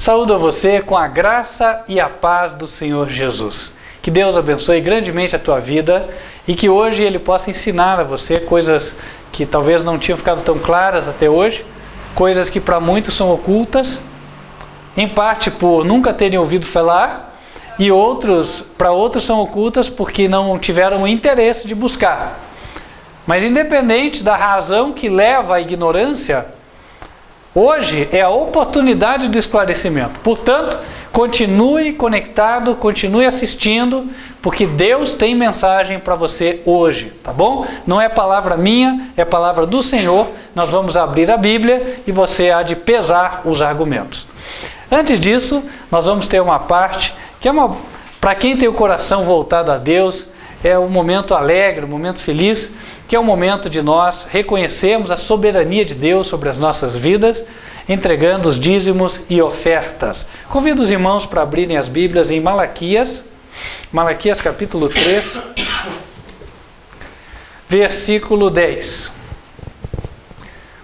Saúdo a você com a graça e a paz do Senhor Jesus. Que Deus abençoe grandemente a tua vida e que hoje Ele possa ensinar a você coisas que talvez não tinham ficado tão claras até hoje, coisas que para muitos são ocultas, em parte por nunca terem ouvido falar, e para outros são ocultas porque não tiveram o interesse de buscar. Mas independente da razão que leva à ignorância, hoje é a oportunidade do esclarecimento. Portanto, continue conectado, continue assistindo, porque Deus tem mensagem para você hoje, tá bom? Não é palavra minha, é palavra do Senhor. Nós vamos abrir a Bíblia e você há de pesar os argumentos. Antes disso, nós vamos ter uma parte que é para quem tem o coração voltado a Deus, é um momento alegre, um momento feliz, que é o momento de nós reconhecermos a soberania de Deus sobre as nossas vidas, entregando os dízimos e ofertas. Convido os irmãos para abrirem as Bíblias em Malaquias capítulo 3, versículo 10.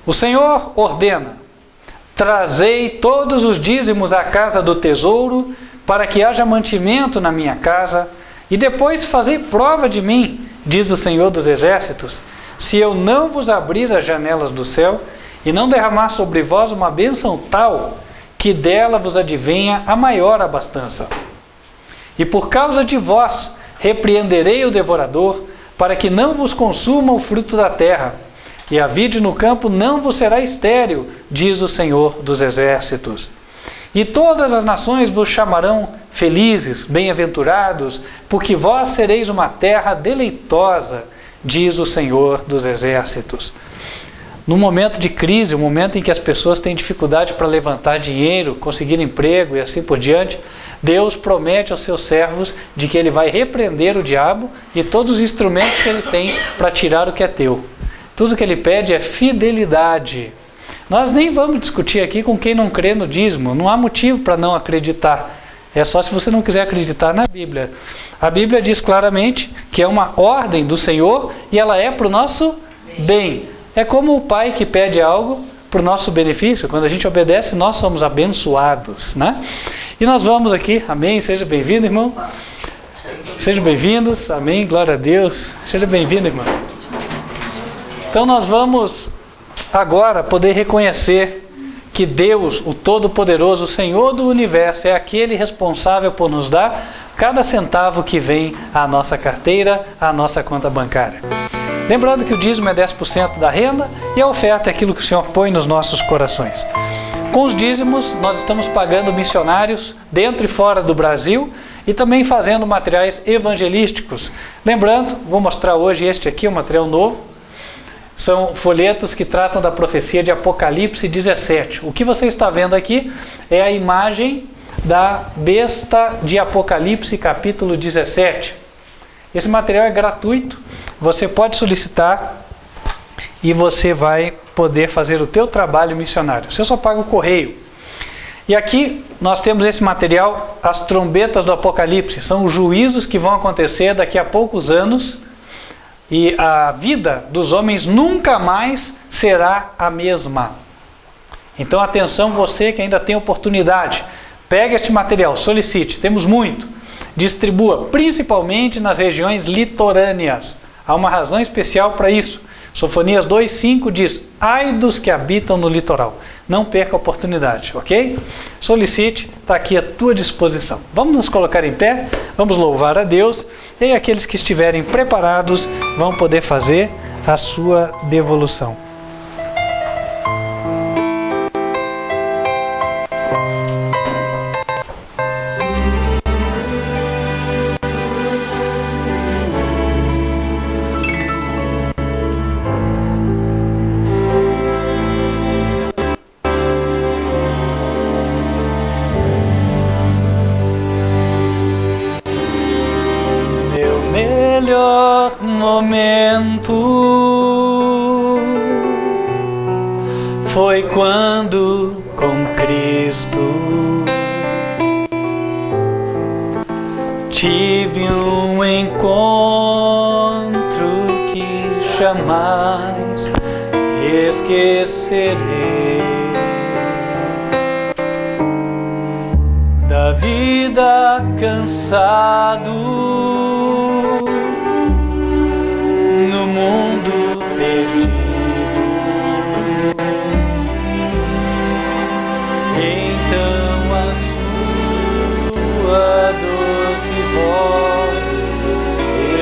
O Senhor ordena: trazei todos os dízimos à casa do tesouro, para que haja mantimento na minha casa, e depois fazei prova de mim, diz o Senhor dos Exércitos, se eu não vos abrir as janelas do céu e não derramar sobre vós uma bênção tal, que dela vos advenha a maior abastança. E por causa de vós repreenderei o devorador, para que não vos consuma o fruto da terra, e a vide no campo não vos será estéril, diz o Senhor dos Exércitos. E todas as nações vos chamarão felizes, bem-aventurados, porque vós sereis uma terra deleitosa, diz o Senhor dos Exércitos. No momento de crise, o momento em que as pessoas têm dificuldade para levantar dinheiro, conseguir emprego e assim por diante, Deus promete aos seus servos de que Ele vai repreender o diabo e todos os instrumentos que Ele tem para tirar o que é teu. Tudo que Ele pede é fidelidade. Nós nem vamos discutir aqui com quem não crê no dízimo, não há motivo para não acreditar. É só se você não quiser acreditar na Bíblia. A Bíblia diz claramente que é uma ordem do Senhor e ela é para o nosso bem. É como o pai que pede algo para o nosso benefício. Quando a gente obedece, nós somos abençoados, né? E nós vamos aqui, amém, seja bem-vindo, irmão. Sejam bem-vindos, amém, glória a Deus. Seja bem-vindo, irmão. Então nós vamos agora poder reconhecer que Deus, o Todo-Poderoso, o Senhor do Universo, é aquele responsável por nos dar cada centavo que vem à nossa carteira, à nossa conta bancária. Lembrando que o dízimo é 10% da renda e a oferta é aquilo que o Senhor põe nos nossos corações. Com os dízimos, nós estamos pagando missionários dentro e fora do Brasil e também fazendo materiais evangelísticos. Lembrando, vou mostrar hoje este aqui, um material novo. São folhetos que tratam da profecia de Apocalipse 17. O que você está vendo aqui é a imagem da besta de Apocalipse capítulo 17. Esse material é gratuito, você pode solicitar e você vai poder fazer o teu trabalho missionário. Você só paga o correio. E aqui nós temos esse material, as trombetas do Apocalipse. São os juízos que vão acontecer daqui a poucos anos. E a vida dos homens nunca mais será a mesma. Então atenção, você que ainda tem oportunidade, pegue este material, solicite, temos muito. Distribua, principalmente nas regiões litorâneas. Há uma razão especial para isso. Sofonias 2:5 diz: ai dos que habitam no litoral. Não perca a oportunidade, ok? Solicite, está aqui à tua disposição. Vamos nos colocar em pé, vamos louvar a Deus. E aqueles que estiverem preparados vão poder fazer a sua devolução. Melhor momento foi quando com Cristo tive um encontro que jamais esquecerei. vida cansado no mundo perdido. Então a sua doce voz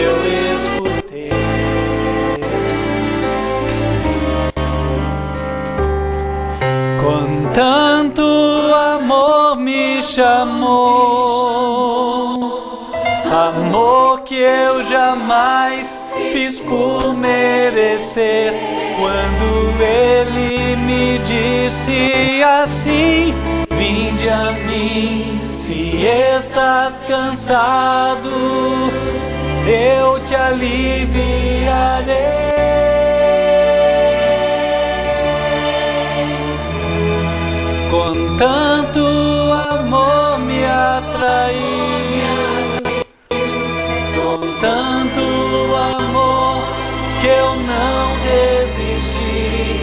eu escutei. Com tanto amor me chamou, amor que eu jamais fiz por merecer. Quando Ele me disse assim: vinde a mim, se estás cansado, eu te aliviarei. Com tanto amor me atraiu, com tanto amor que eu não desisti,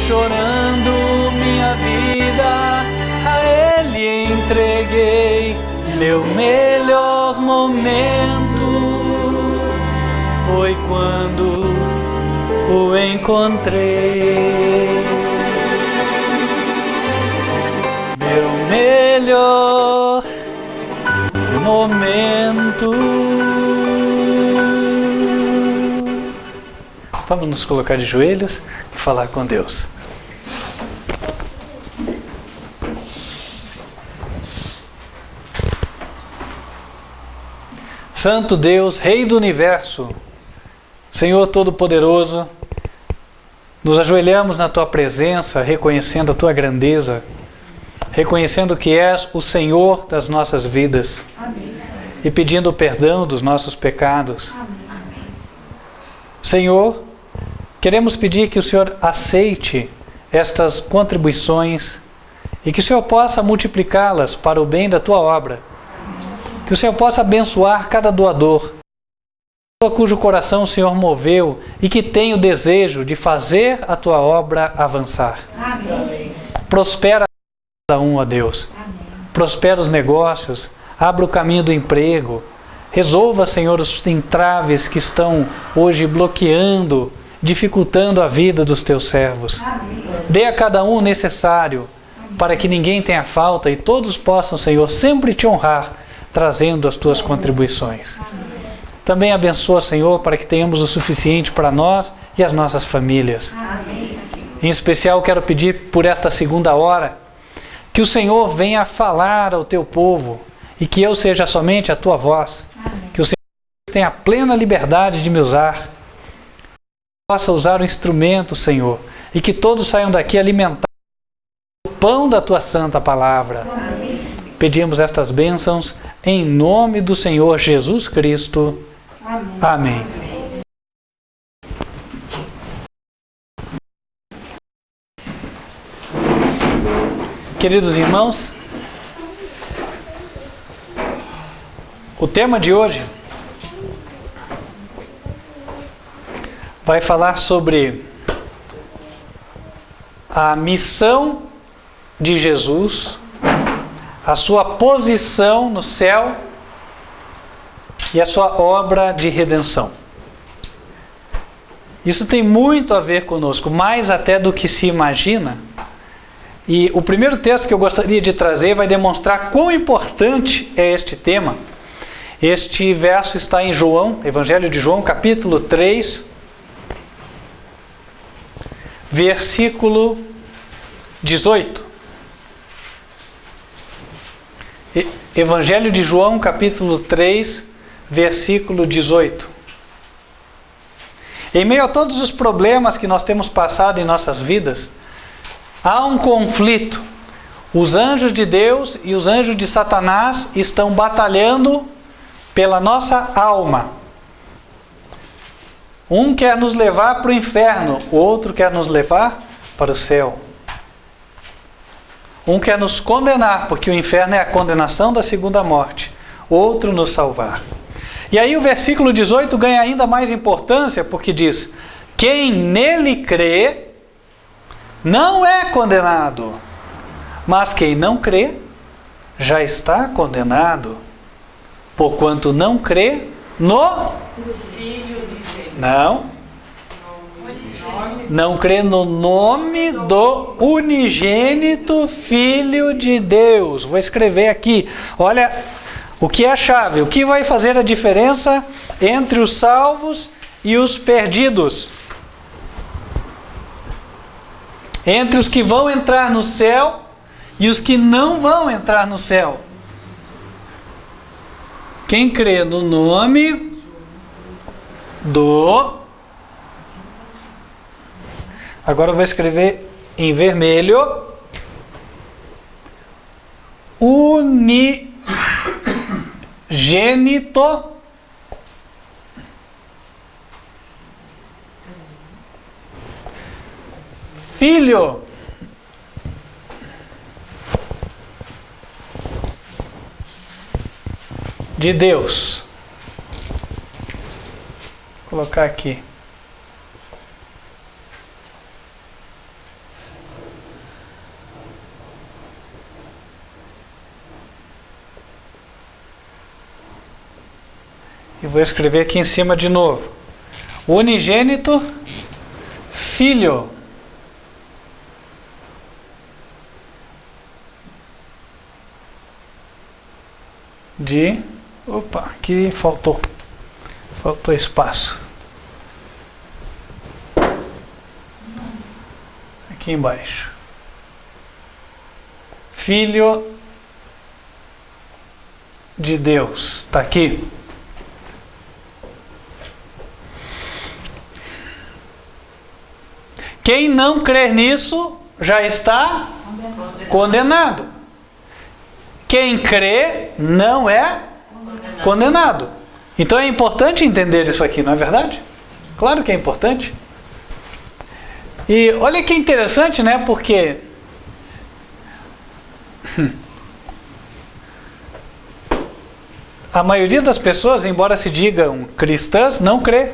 chorando minha vida a Ele entreguei. Meu melhor momento foi quando o encontrei. Meu melhor momento. Vamos nos colocar de joelhos e falar com Deus. Santo Deus, Rei do Universo, Senhor Todo-Poderoso, nos ajoelhamos na Tua presença, reconhecendo a Tua grandeza, reconhecendo que és o Senhor das nossas vidas. Amém. E pedindo o perdão dos nossos pecados. Amém. Senhor, queremos pedir que o Senhor aceite estas contribuições e que o Senhor possa multiplicá-las para o bem da Tua obra. Que o Senhor possa abençoar cada doador, cujo coração o Senhor moveu e que tem o desejo de fazer a Tua obra avançar. Amém. Prospera cada um, ó Deus. Amém. Prospera os negócios, abra o caminho do emprego, resolva, Senhor, os entraves que estão hoje bloqueando, dificultando a vida dos Teus servos. Amém. Dê a cada um o necessário para que ninguém tenha falta e todos possam, Senhor, sempre Te honrar, trazendo as Tuas contribuições. Amém. Também abençoa, Senhor, para que tenhamos o suficiente para nós e as nossas famílias. Amém. Em especial, quero pedir por esta segunda hora, que o Senhor venha falar ao Teu povo e que eu seja somente a Tua voz. Amém. Que o Senhor tenha plena liberdade de me usar, possa usar o instrumento, Senhor, e que todos saiam daqui alimentados do pão da Tua santa palavra. Amém. Pedimos estas bênçãos em nome do Senhor Jesus Cristo. Amém. Amém. Queridos irmãos, o tema de hoje vai falar sobre a missão de Jesus, a sua posição no céu e a sua obra de redenção. Isso tem muito a ver conosco, mais até do que se imagina. E o primeiro texto que eu gostaria de trazer vai demonstrar quão importante é este tema. Este verso está em João, Evangelho de João, capítulo 3, versículo 18. Evangelho de João, capítulo 3, versículo 18. Em meio a todos os problemas que nós temos passado em nossas vidas, há um conflito. Os anjos de Deus e os anjos de Satanás estão batalhando pela nossa alma. Um quer nos levar para o inferno, o outro quer nos levar para o céu. Um quer nos condenar, porque o inferno é a condenação da segunda morte. Outro nos salvar. E aí o versículo 18 ganha ainda mais importância, porque diz: quem nele crê não é condenado, mas quem não crê já está condenado, porquanto não crê no Filho de Deus. Não crê no nome do unigênito Filho de Deus. Vou escrever aqui. Olha, o que é a chave? O que vai fazer a diferença entre os salvos e os perdidos? Entre os que vão entrar no céu e os que não vão entrar no céu. Quem crê no nome do... Agora eu vou escrever em vermelho. Unigênito Filho de Deus. Vou colocar aqui. E vou escrever aqui em cima de novo. Unigênito Filho de... Opa, aqui faltou espaço. Aqui embaixo. Filho de Deus. Está aqui. Quem não crer nisso já está condenado. Quem crê não é condenado. Então é importante entender isso aqui, não é verdade? Claro que é importante. E olha que interessante, né? Porque a maioria das pessoas, embora se digam cristãs, não crê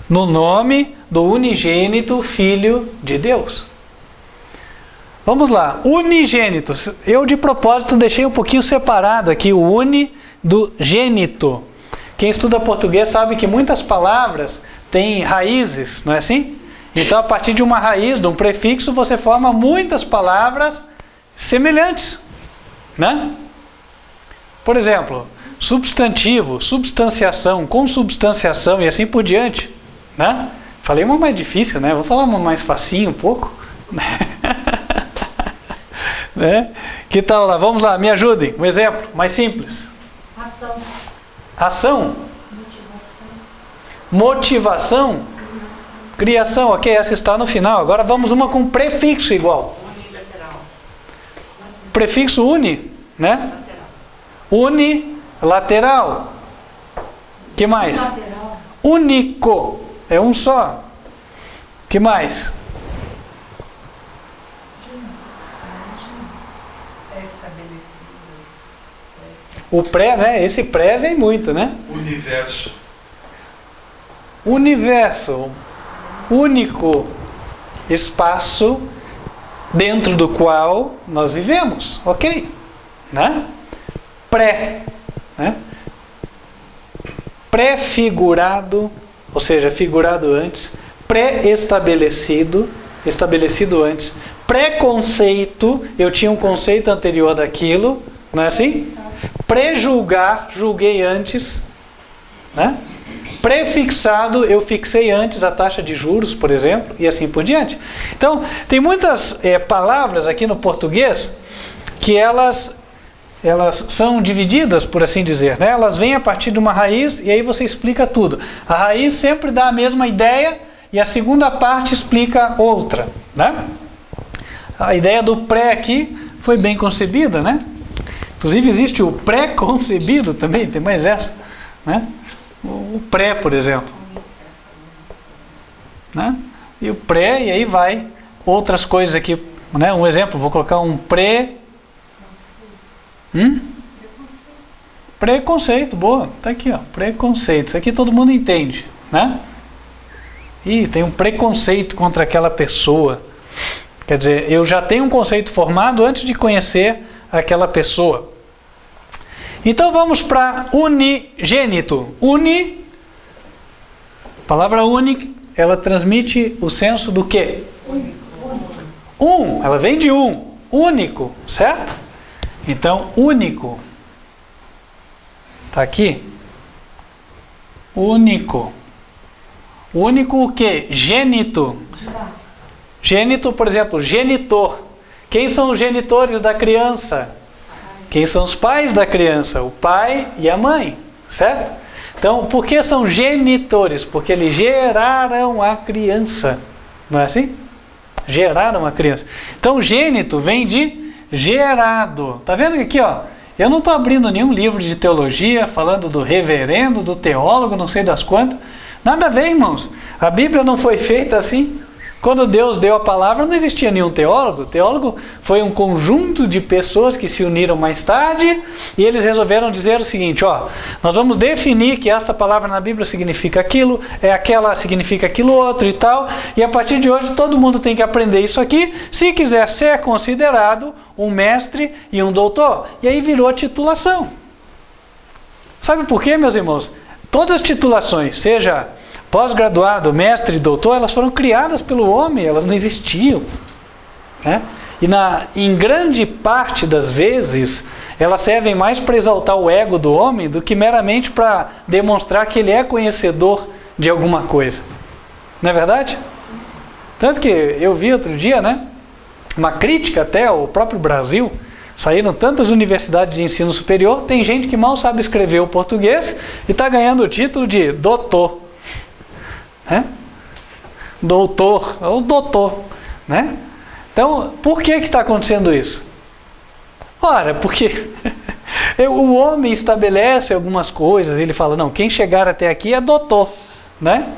no nome do unigênito Filho de Deus. Vamos lá, unigênito. Eu de propósito deixei um pouquinho separado aqui o uni do gênito. Quem estuda português sabe que muitas palavras têm raízes, não é assim? Então a partir de uma raiz, de um prefixo, você forma muitas palavras semelhantes, né? Por exemplo, substantivo, substanciação, consubstanciação e assim por diante, né? Falei uma mais difícil, né? Vou falar uma mais facinho um pouco. Né? Que tal lá? Vamos lá, me ajudem. Um exemplo mais simples. Ação. Ação. Motivação. Criação. Ok, essa está no final. Agora vamos uma com prefixo igual. Unilateral. Prefixo uni, né? Unilateral. Que mais? Lateral. Único. É um só. Que mais? É estabelecido. O pré, né? Esse pré vem muito, né? Universo. Universo. Único espaço dentro do qual nós vivemos. Ok? Né? Pré. Né? Prefigurado, ou seja, figurado antes. Pré-estabelecido, estabelecido antes. Preconceito, eu tinha um conceito anterior daquilo, não é assim? Prejulgar, julguei antes, né? Prefixado, eu fixei antes a taxa de juros, por exemplo, e assim por diante. Então, tem muitas palavras aqui no português que elas são divididas, por assim dizer, né? Elas vêm a partir de uma raiz e aí você explica tudo. A raiz sempre dá a mesma ideia e a segunda parte explica outra, né? A ideia do pré aqui foi bem concebida, né? Inclusive existe o pré-concebido também, tem mais essa, né? O pré, por exemplo, né? E o pré, e aí vai outras coisas aqui, né? Um exemplo, vou colocar um preconceito, boa, tá aqui, ó, preconceito. Isso aqui todo mundo entende, né? E tem um preconceito contra aquela pessoa. Quer dizer, eu já tenho um conceito formado antes de conhecer aquela pessoa, Então vamos para unigênito. A palavra uni, ela transmite o senso do quê? Ela vem de único, certo? Então, único. Está aqui. Único. Único o quê? Gênito. Gênito, por exemplo, genitor. Quem são os genitores da criança? Quem são os pais da criança? O pai e a mãe, certo? Então, por que são genitores? Porque eles geraram a criança. Não é assim? Geraram a criança. Então, gênito vem de gerado. Tá vendo que aqui, ó? Eu não estou abrindo nenhum livro de teologia falando do reverendo, do teólogo, não sei das quantas. Nada a ver, irmãos. A Bíblia não foi feita assim. Quando Deus deu a palavra, não existia nenhum teólogo. O teólogo foi um conjunto de pessoas que se uniram mais tarde e eles resolveram dizer o seguinte, ó, nós vamos definir que esta palavra na Bíblia significa aquilo, aquela significa aquilo outro e tal, e a partir de hoje todo mundo tem que aprender isso aqui, se quiser ser considerado um mestre e um doutor. E aí virou a titulação. Sabe por quê, meus irmãos? Todas as titulações, seja pós-graduado, mestre e doutor, elas foram criadas pelo homem, elas não existiam. Né? E em grande parte das vezes, elas servem mais para exaltar o ego do homem do que meramente para demonstrar que ele é conhecedor de alguma coisa. Não é verdade? Tanto que eu vi outro dia, né, uma crítica até ao próprio Brasil. Saíram tantas universidades de ensino superior, tem gente que mal sabe escrever o português e está ganhando o título de doutor. Doutor, ou doutor, né? Então, por que está acontecendo isso? Ora, porque o homem estabelece algumas coisas, ele fala, não, quem chegar até aqui é doutor, né?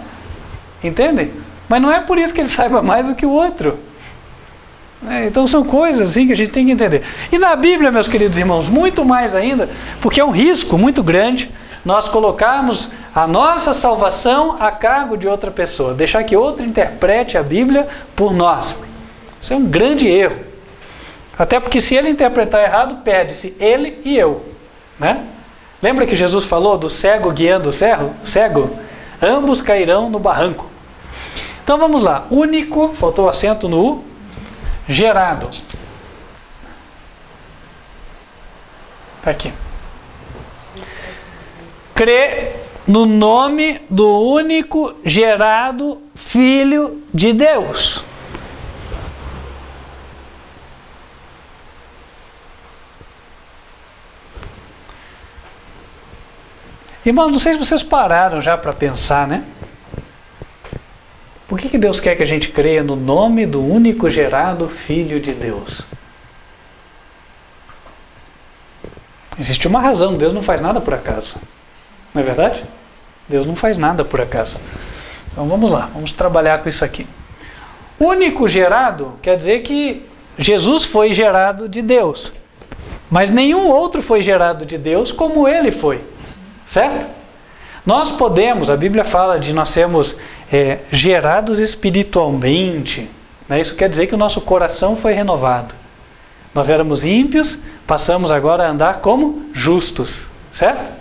Entendem? Mas não é por isso que ele saiba mais do que o outro. Então são coisas assim que a gente tem que entender. E na Bíblia, meus queridos irmãos, muito mais ainda, porque é um risco muito grande nós colocarmos a nossa salvação a cargo de outra pessoa, deixar que outra interprete a Bíblia por nós. Isso é um grande erro. Até porque se ele interpretar errado, perde-se ele e eu. Né? Lembra que Jesus falou do cego guiando o cego? Ambos cairão no barranco. Então vamos lá. Único, faltou acento no U, gerado. Está aqui. Crê no nome do único gerado Filho de Deus. Irmãos, não sei se vocês pararam já para pensar, né? Por que Deus quer que a gente creia no nome do único gerado Filho de Deus? Existe uma razão, Deus não faz nada por acaso. Não é verdade? Deus não faz nada por acaso. Então vamos lá, vamos trabalhar com isso aqui. Único gerado quer dizer que Jesus foi gerado de Deus. Mas nenhum outro foi gerado de Deus como ele foi. Certo? Nós podemos, a Bíblia fala de nós sermos gerados espiritualmente. Né? Isso quer dizer que o nosso coração foi renovado. Nós éramos ímpios, passamos agora a andar como justos. Certo?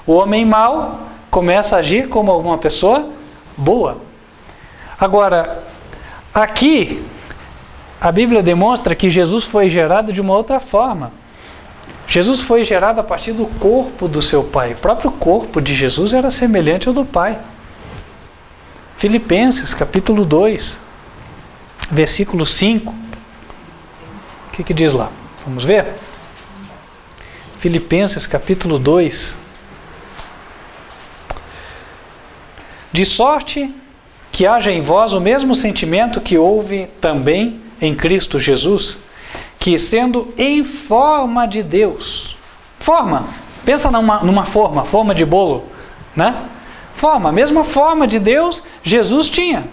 O homem mau começa a agir como uma pessoa boa. Agora, aqui, a Bíblia demonstra que Jesus foi gerado de uma outra forma. Jesus foi gerado a partir do corpo do seu Pai. O próprio corpo de Jesus era semelhante ao do Pai. Filipenses, capítulo 2, versículo 5. O que diz lá? Vamos ver? Filipenses, capítulo 2. De sorte que haja em vós o mesmo sentimento que houve também em Cristo Jesus, que sendo em forma de Deus, forma, pensa numa forma de bolo, né? Forma, a mesma forma de Deus, Jesus tinha.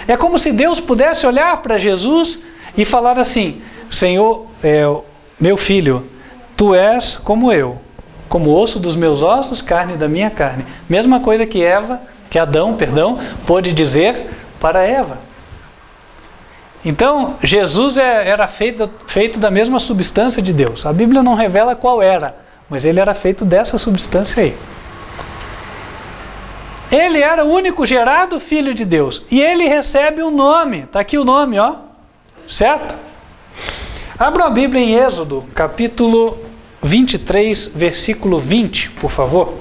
É como se Deus pudesse olhar para Jesus e falar assim, Senhor, meu filho, tu és como eu, como osso dos meus ossos, carne da minha carne. Mesma coisa que Adão, pôde dizer para Eva. Então, Jesus era feito da mesma substância de Deus. A Bíblia não revela qual era, mas ele era feito dessa substância aí. Ele era o único gerado filho de Deus. E ele recebe um nome. Está aqui o nome, ó. Certo? Abra a Bíblia em Êxodo, capítulo 23, versículo 20, por favor.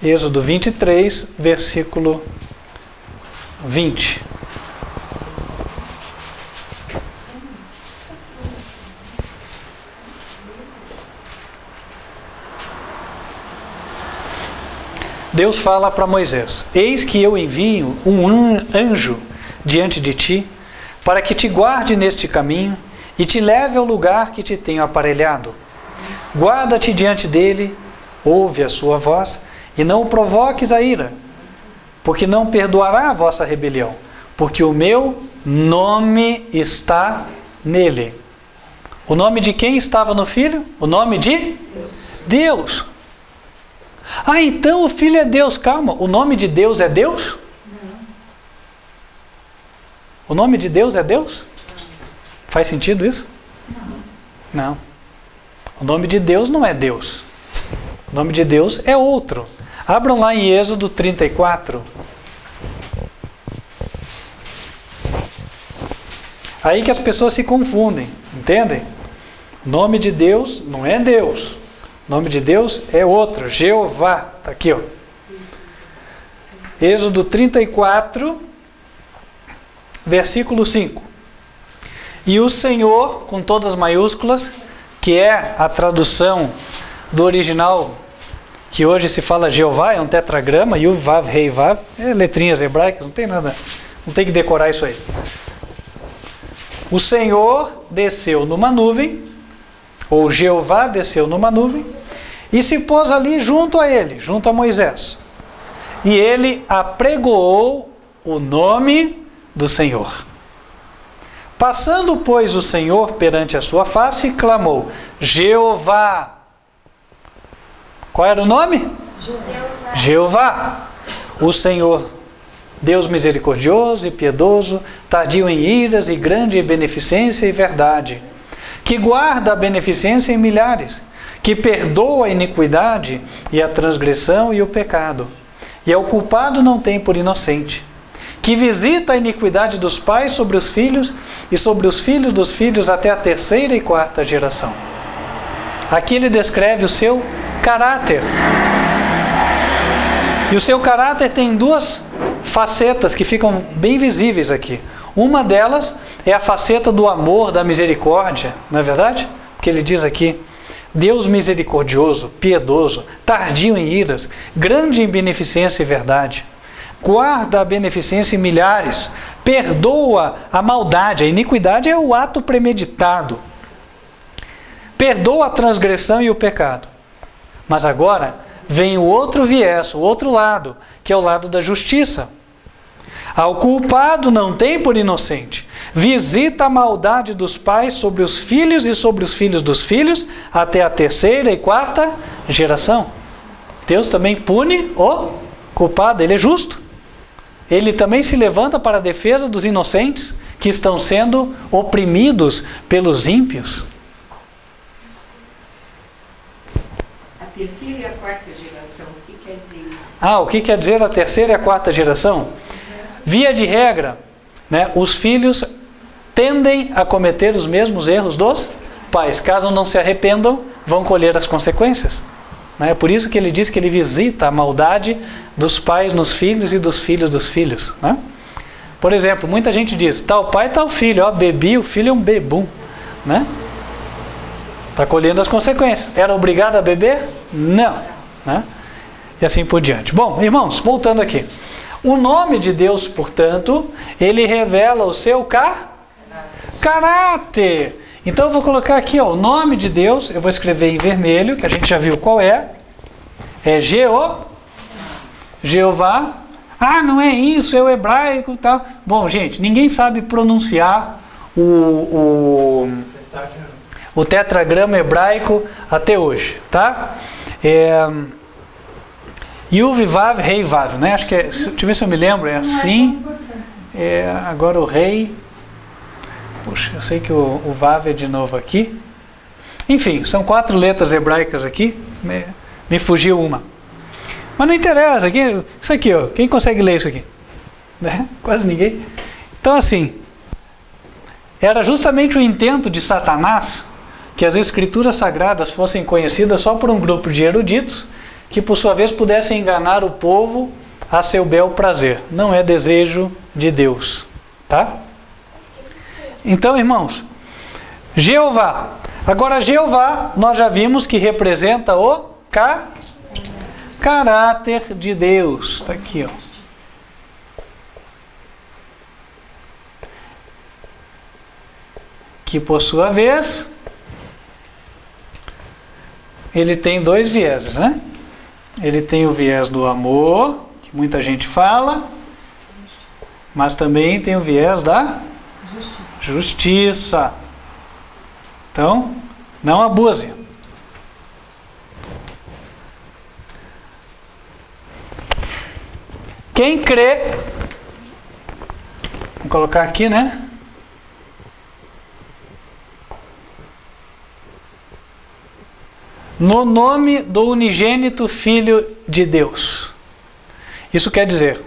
Êxodo 23, versículo 20. Deus fala para Moisés: eis que eu envio um anjo diante de ti, para que te guarde neste caminho e te leve ao lugar que te tenho aparelhado. Guarda-te diante dele, ouve a sua voz, e não o provoques a ira, porque não perdoará a vossa rebelião, porque o meu nome está nele. O nome de quem estava no filho? O nome de Deus. Ah, então o filho é Deus. Calma, o nome de Deus é Deus? Não. O nome de Deus é Deus? Faz sentido isso? Não. O nome de Deus não é Deus. O nome de Deus é outro. Abram lá em Êxodo 34. Aí que as pessoas se confundem, entendem? O nome de Deus não é Deus. O nome de Deus é outro, Jeová. Está aqui, ó. Êxodo 34, versículo 5. E o Senhor, com todas as maiúsculas, que é a tradução do original, que hoje se fala Jeová, é um tetragrama, Yuv, Vav, Rei, Vav, é letrinhas hebraicas, não tem nada, não tem que decorar isso aí. O Senhor desceu numa nuvem, ou Jeová desceu numa nuvem, e se pôs ali junto a ele, junto a Moisés. E ele apregoou o nome do Senhor. Passando, pois, o Senhor perante a sua face, clamou: Jeová. Qual era o nome? Jeová. Jeová. O Senhor, Deus misericordioso e piedoso, tardio em iras e grande em beneficência e verdade, que guarda a beneficência em milhares, que perdoa a iniquidade e a transgressão e o pecado, e ao culpado não tem por inocente, que visita a iniquidade dos pais sobre os filhos e sobre os filhos dos filhos até a 3ª e 4ª geração. Aqui ele descreve o seu caráter. E o seu caráter tem duas facetas que ficam bem visíveis aqui. Uma delas é a faceta do amor, da misericórdia, não é verdade? Porque ele diz aqui: Deus misericordioso, piedoso, tardio em iras, grande em beneficência e verdade. Guarda a beneficência em milhares, perdoa a maldade. A iniquidade é o ato premeditado. Perdoa a transgressão e o pecado. Mas agora vem o outro viés, o outro lado, que é o lado da justiça. Ao culpado não tem por inocente. Visita a maldade dos pais sobre os filhos e sobre os filhos dos filhos, até a 3ª e 4ª geração. Deus também pune o culpado, ele é justo. Ele também se levanta para a defesa dos inocentes que estão sendo oprimidos pelos ímpios. A 3ª e a 4ª geração, o que quer dizer isso? O que quer dizer a 3ª e a 4ª geração? Via de regra, né, os filhos tendem a cometer os mesmos erros dos pais. Caso não se arrependam, vão colher as consequências. É por isso que ele diz que ele visita a maldade dos pais nos filhos e dos filhos dos filhos. Né? Por exemplo, muita gente diz: tal pai, tal filho. Ó, bebi, o filho é um bebum. Né? Está colhendo as consequências. Era obrigado a beber? Não. Né? E assim por diante. Bom, irmãos, voltando aqui. O nome de Deus, portanto, ele revela o seu caráter. Então eu vou colocar aqui, ó, o nome de Deus, eu vou escrever em vermelho, que a gente já viu qual é. É Jeová. Ah, não é isso, é o hebraico e tal. Bom, gente, ninguém sabe pronunciar o tetragrama hebraico até hoje, tá? Yuv, Vav, Rei, Vav, né? Acho que é, deixa eu ver se eu me lembro, é assim. Agora o Rei. Puxa, eu sei que o Vav é de novo aqui. Enfim, são 4 letras hebraicas aqui, me fugiu uma. Mas não interessa, isso aqui, ó, quem consegue ler isso aqui? Né? Quase ninguém. Então assim, era justamente o intento de Satanás que as escrituras sagradas fossem conhecidas só por um grupo de eruditos, que por sua vez pudessem enganar o povo a seu bel prazer. Não é desejo de Deus, tá? Então, irmãos, Jeová. Agora, Jeová, nós já vimos que representa o caráter de Deus. Está aqui, ó. Que, por sua vez, ele tem 2 vieses, né? Ele tem o viés do amor, que muita gente fala, mas também tem o viés da justiça. Então, não abuse. Quem crê, vou colocar aqui, né? No nome do unigênito Filho de Deus. Isso quer dizer,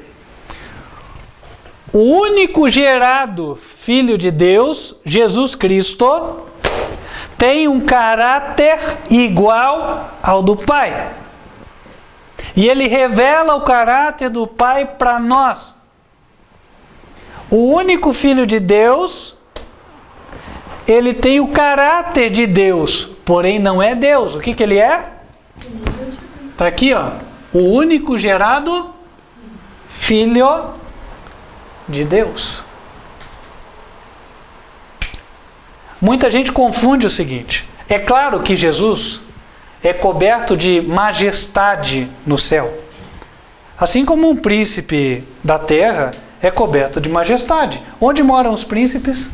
o único gerado Filho de Deus, Jesus Cristo, tem um caráter igual ao do Pai. E ele revela o caráter do Pai para nós. O único Filho de Deus, ele tem o caráter de Deus, porém não é Deus. O que ele é? Está aqui, ó. O único gerado Filho de Deus. Muita gente confunde o seguinte. É claro que Jesus é coberto de majestade no céu. Assim como um príncipe da terra é coberto de majestade. Onde moram os príncipes?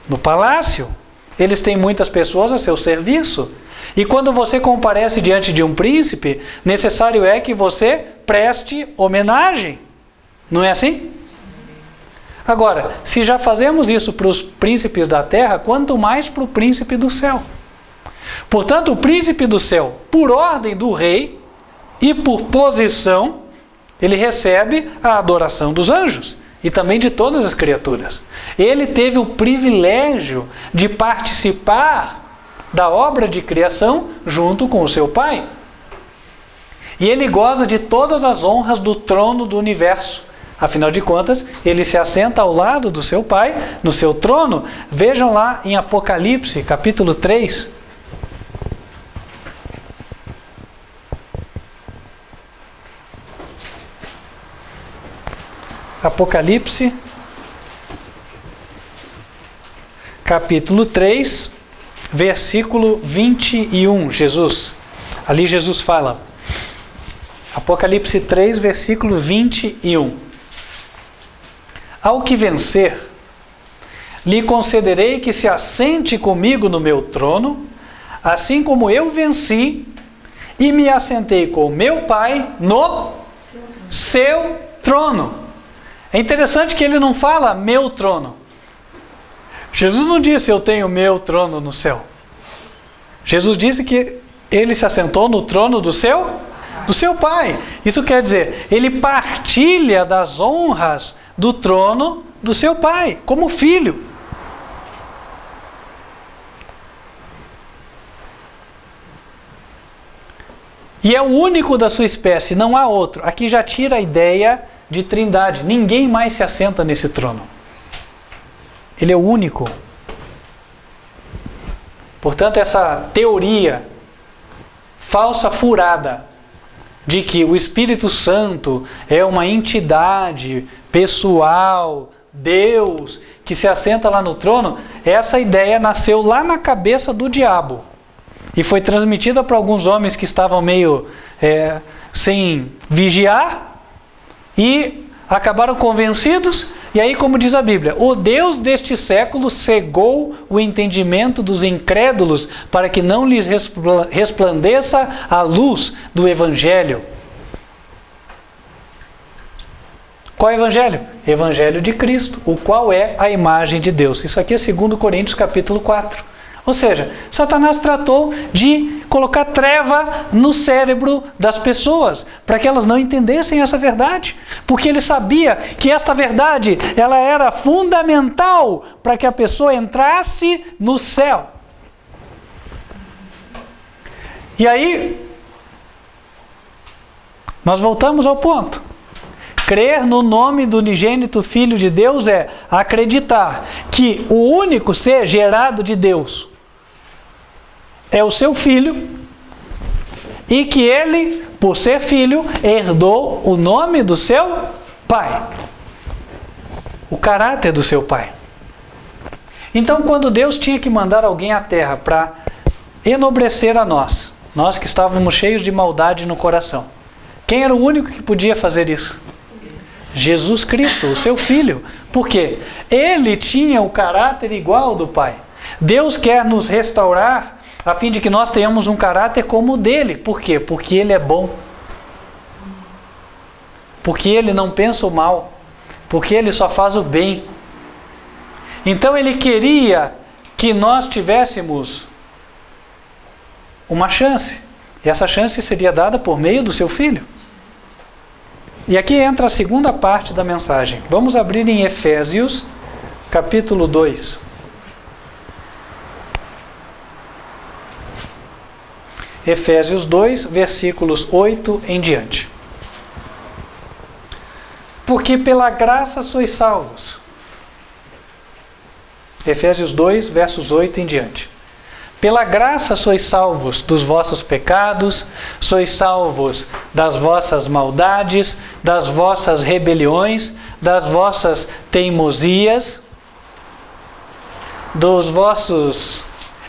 No palácio. Eles têm muitas pessoas a seu serviço. E quando você comparece diante de um príncipe, necessário é que você preste homenagem. Não é assim? Agora, se já fazemos isso para os príncipes da terra, quanto mais para o príncipe do céu. Portanto, o príncipe do céu, por ordem do rei e por posição, ele recebe a adoração dos anjos e também de todas as criaturas. Ele teve o privilégio de participar da obra de criação junto com o seu pai. E ele goza de todas as honras do trono do universo. Afinal de contas, ele se assenta ao lado do seu pai, no seu trono. Vejam lá em Apocalipse, capítulo 3. Apocalipse, capítulo 3, versículo 21. Ali Jesus fala. Apocalipse 3, versículo 21. Ao que vencer, lhe concederei que se assente comigo no meu trono, assim como eu venci e me assentei com meu Pai no seu trono. É interessante que ele não fala meu trono. Jesus não disse eu tenho meu trono no céu. Jesus disse que ele se assentou no trono do seu Pai. Isso quer dizer, ele partilha das honras do trono do seu Pai, como filho. E é o único da sua espécie, não há outro. Aqui já tira a ideia de trindade. Ninguém mais se assenta nesse trono. Ele é o único. Portanto, essa teoria falsa, furada, de que o Espírito Santo é uma entidade pessoal, Deus, que se assenta lá no trono, essa ideia nasceu lá na cabeça do diabo. E foi transmitida para alguns homens que estavam meio sem vigiar e acabaram convencidos. E aí, como diz a Bíblia, o Deus deste século cegou o entendimento dos incrédulos para que não lhes resplandeça a luz do Evangelho. Qual é o Evangelho? Evangelho de Cristo, o qual é a imagem de Deus. Isso aqui é 2 Coríntios capítulo 4. Ou seja, Satanás tratou de colocar treva no cérebro das pessoas, para que elas não entendessem essa verdade. Porque ele sabia que esta verdade, ela era fundamental para que a pessoa entrasse no céu. E aí, nós voltamos ao ponto. Crer no nome do unigênito Filho de Deus é acreditar que o único ser gerado de Deus é o seu Filho e que ele, por ser Filho, herdou o nome do seu Pai, o caráter do seu Pai. Então, quando Deus tinha que mandar alguém à terra para enobrecer a nós que estávamos cheios de maldade no coração, quem era o único que podia fazer isso? Jesus Cristo, o seu Filho. Por quê? Ele tinha o caráter igual ao do Pai. Deus quer nos restaurar a fim de que nós tenhamos um caráter como o dele. Por quê? Porque ele é bom. Porque ele não pensa o mal. Porque ele só faz o bem. Então ele queria que nós tivéssemos uma chance. E essa chance seria dada por meio do seu Filho. E aqui entra a segunda parte da mensagem. Vamos abrir em Efésios, capítulo 2. Efésios 2, versículos 8 em diante. Porque pela graça sois salvos. Efésios 2, versos 8 em diante. Pela graça sois salvos dos vossos pecados, sois salvos das vossas maldades, das vossas rebeliões, das vossas teimosias, dos vossos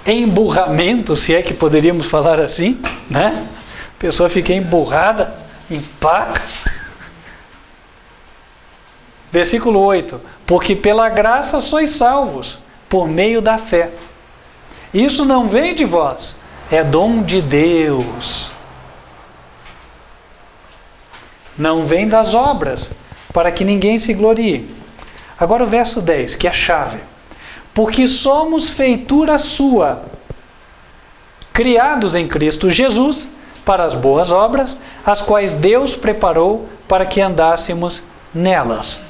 emburramentos, se é que poderíamos falar assim, né? A pessoa fica emburrada, empaca. Versículo 8. Porque pela graça sois salvos, por meio da fé. Isso não vem de vós, é dom de Deus. Não vem das obras, para que ninguém se glorie. Agora o verso 10, que é a chave. Porque somos feitura sua, criados em Cristo Jesus, para as boas obras, as quais Deus preparou para que andássemos nelas.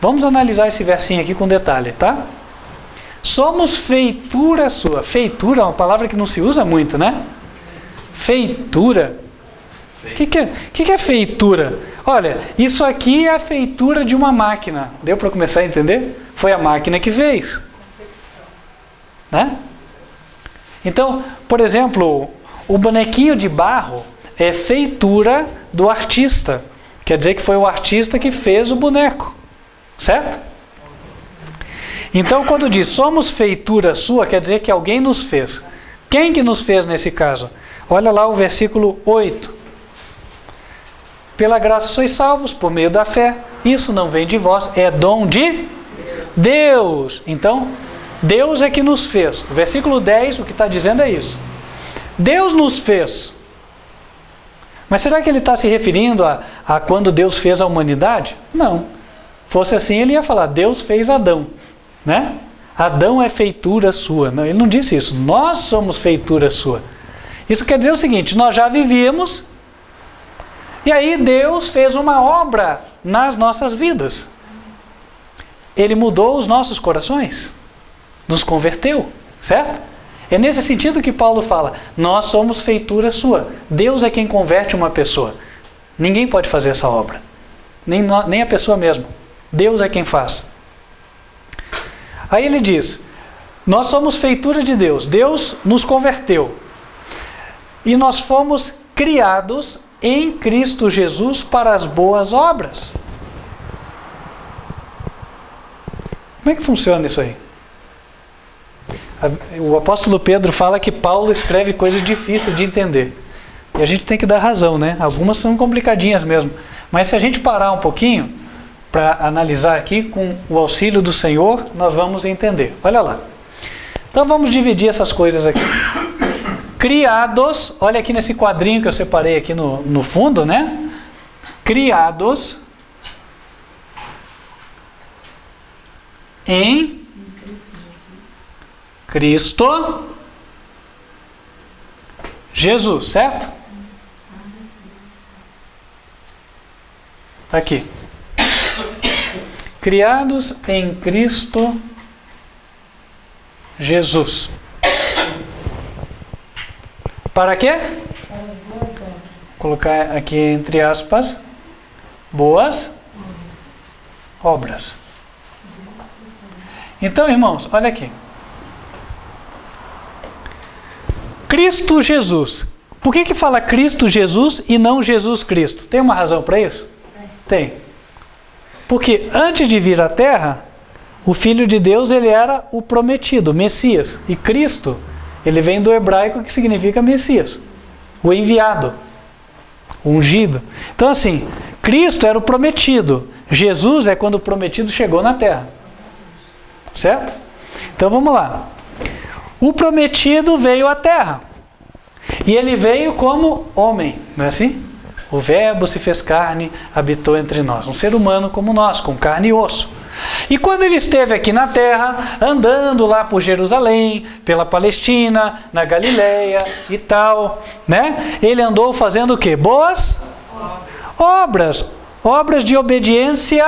Vamos analisar esse versinho aqui com detalhe, tá? Somos feitura sua. Feitura é uma palavra que não se usa muito, né? Feitura. O que é feitura? Olha, isso aqui é a feitura de uma máquina. Deu para começar a entender? Foi a máquina que fez. Né? Então, por exemplo, o bonequinho de barro é feitura do artista. Quer dizer que foi o artista que fez o boneco. Certo? Então, quando diz somos feitura sua, quer dizer que alguém nos fez. Quem que nos fez nesse caso? Olha lá o versículo 8. Pela graça sois salvos, por meio da fé. Isso não vem de vós, é dom de Deus. Então, Deus é que nos fez. O versículo 10, o que está dizendo é isso. Deus nos fez. Mas será que ele está se referindo a quando Deus fez a humanidade? Não. Fosse assim, ele ia falar, Deus fez Adão. Né? Adão é feitura sua. Não, ele não disse isso. Nós somos feitura sua. Isso quer dizer o seguinte, nós já vivíamos e aí Deus fez uma obra nas nossas vidas. Ele mudou os nossos corações, nos converteu, certo? É nesse sentido que Paulo fala, nós somos feitura sua. Deus é quem converte uma pessoa. Ninguém pode fazer essa obra, nem a pessoa mesma. Deus é quem faz. Aí ele diz, nós somos feitura de Deus, Deus nos converteu. E nós fomos criados em Cristo Jesus para as boas obras. Como é que funciona isso aí? O apóstolo Pedro fala que Paulo escreve coisas difíceis de entender. E a gente tem que dar razão, né? Algumas são complicadinhas mesmo. Mas se a gente parar um pouquinho para analisar aqui, com o auxílio do Senhor, nós vamos entender. Olha lá. Então vamos dividir essas coisas aqui. Criados, olha aqui nesse quadrinho que eu separei aqui no fundo, né? Criados em Cristo Jesus, certo? Aqui. Criados em Cristo Jesus. Para quê? Colocar aqui entre aspas, boas obras. Então, irmãos, olha aqui. Cristo Jesus. Por que fala Cristo Jesus e não Jesus Cristo? Tem uma razão para isso? Tem. Porque antes de vir à Terra, o Filho de Deus, ele era o prometido, o Messias. E Cristo, ele vem do hebraico que significa Messias, o enviado, o ungido. Então assim, Cristo era o prometido. Jesus é quando o prometido chegou na Terra. Certo? Então vamos lá. O prometido veio à Terra. E ele veio como homem, não é assim? O Verbo se fez carne, habitou entre nós. Um ser humano como nós, com carne e osso. E quando ele esteve aqui na Terra, andando lá por Jerusalém, pela Palestina, na Galileia e tal, né? Ele andou fazendo o quê? Boas obras. Obras de obediência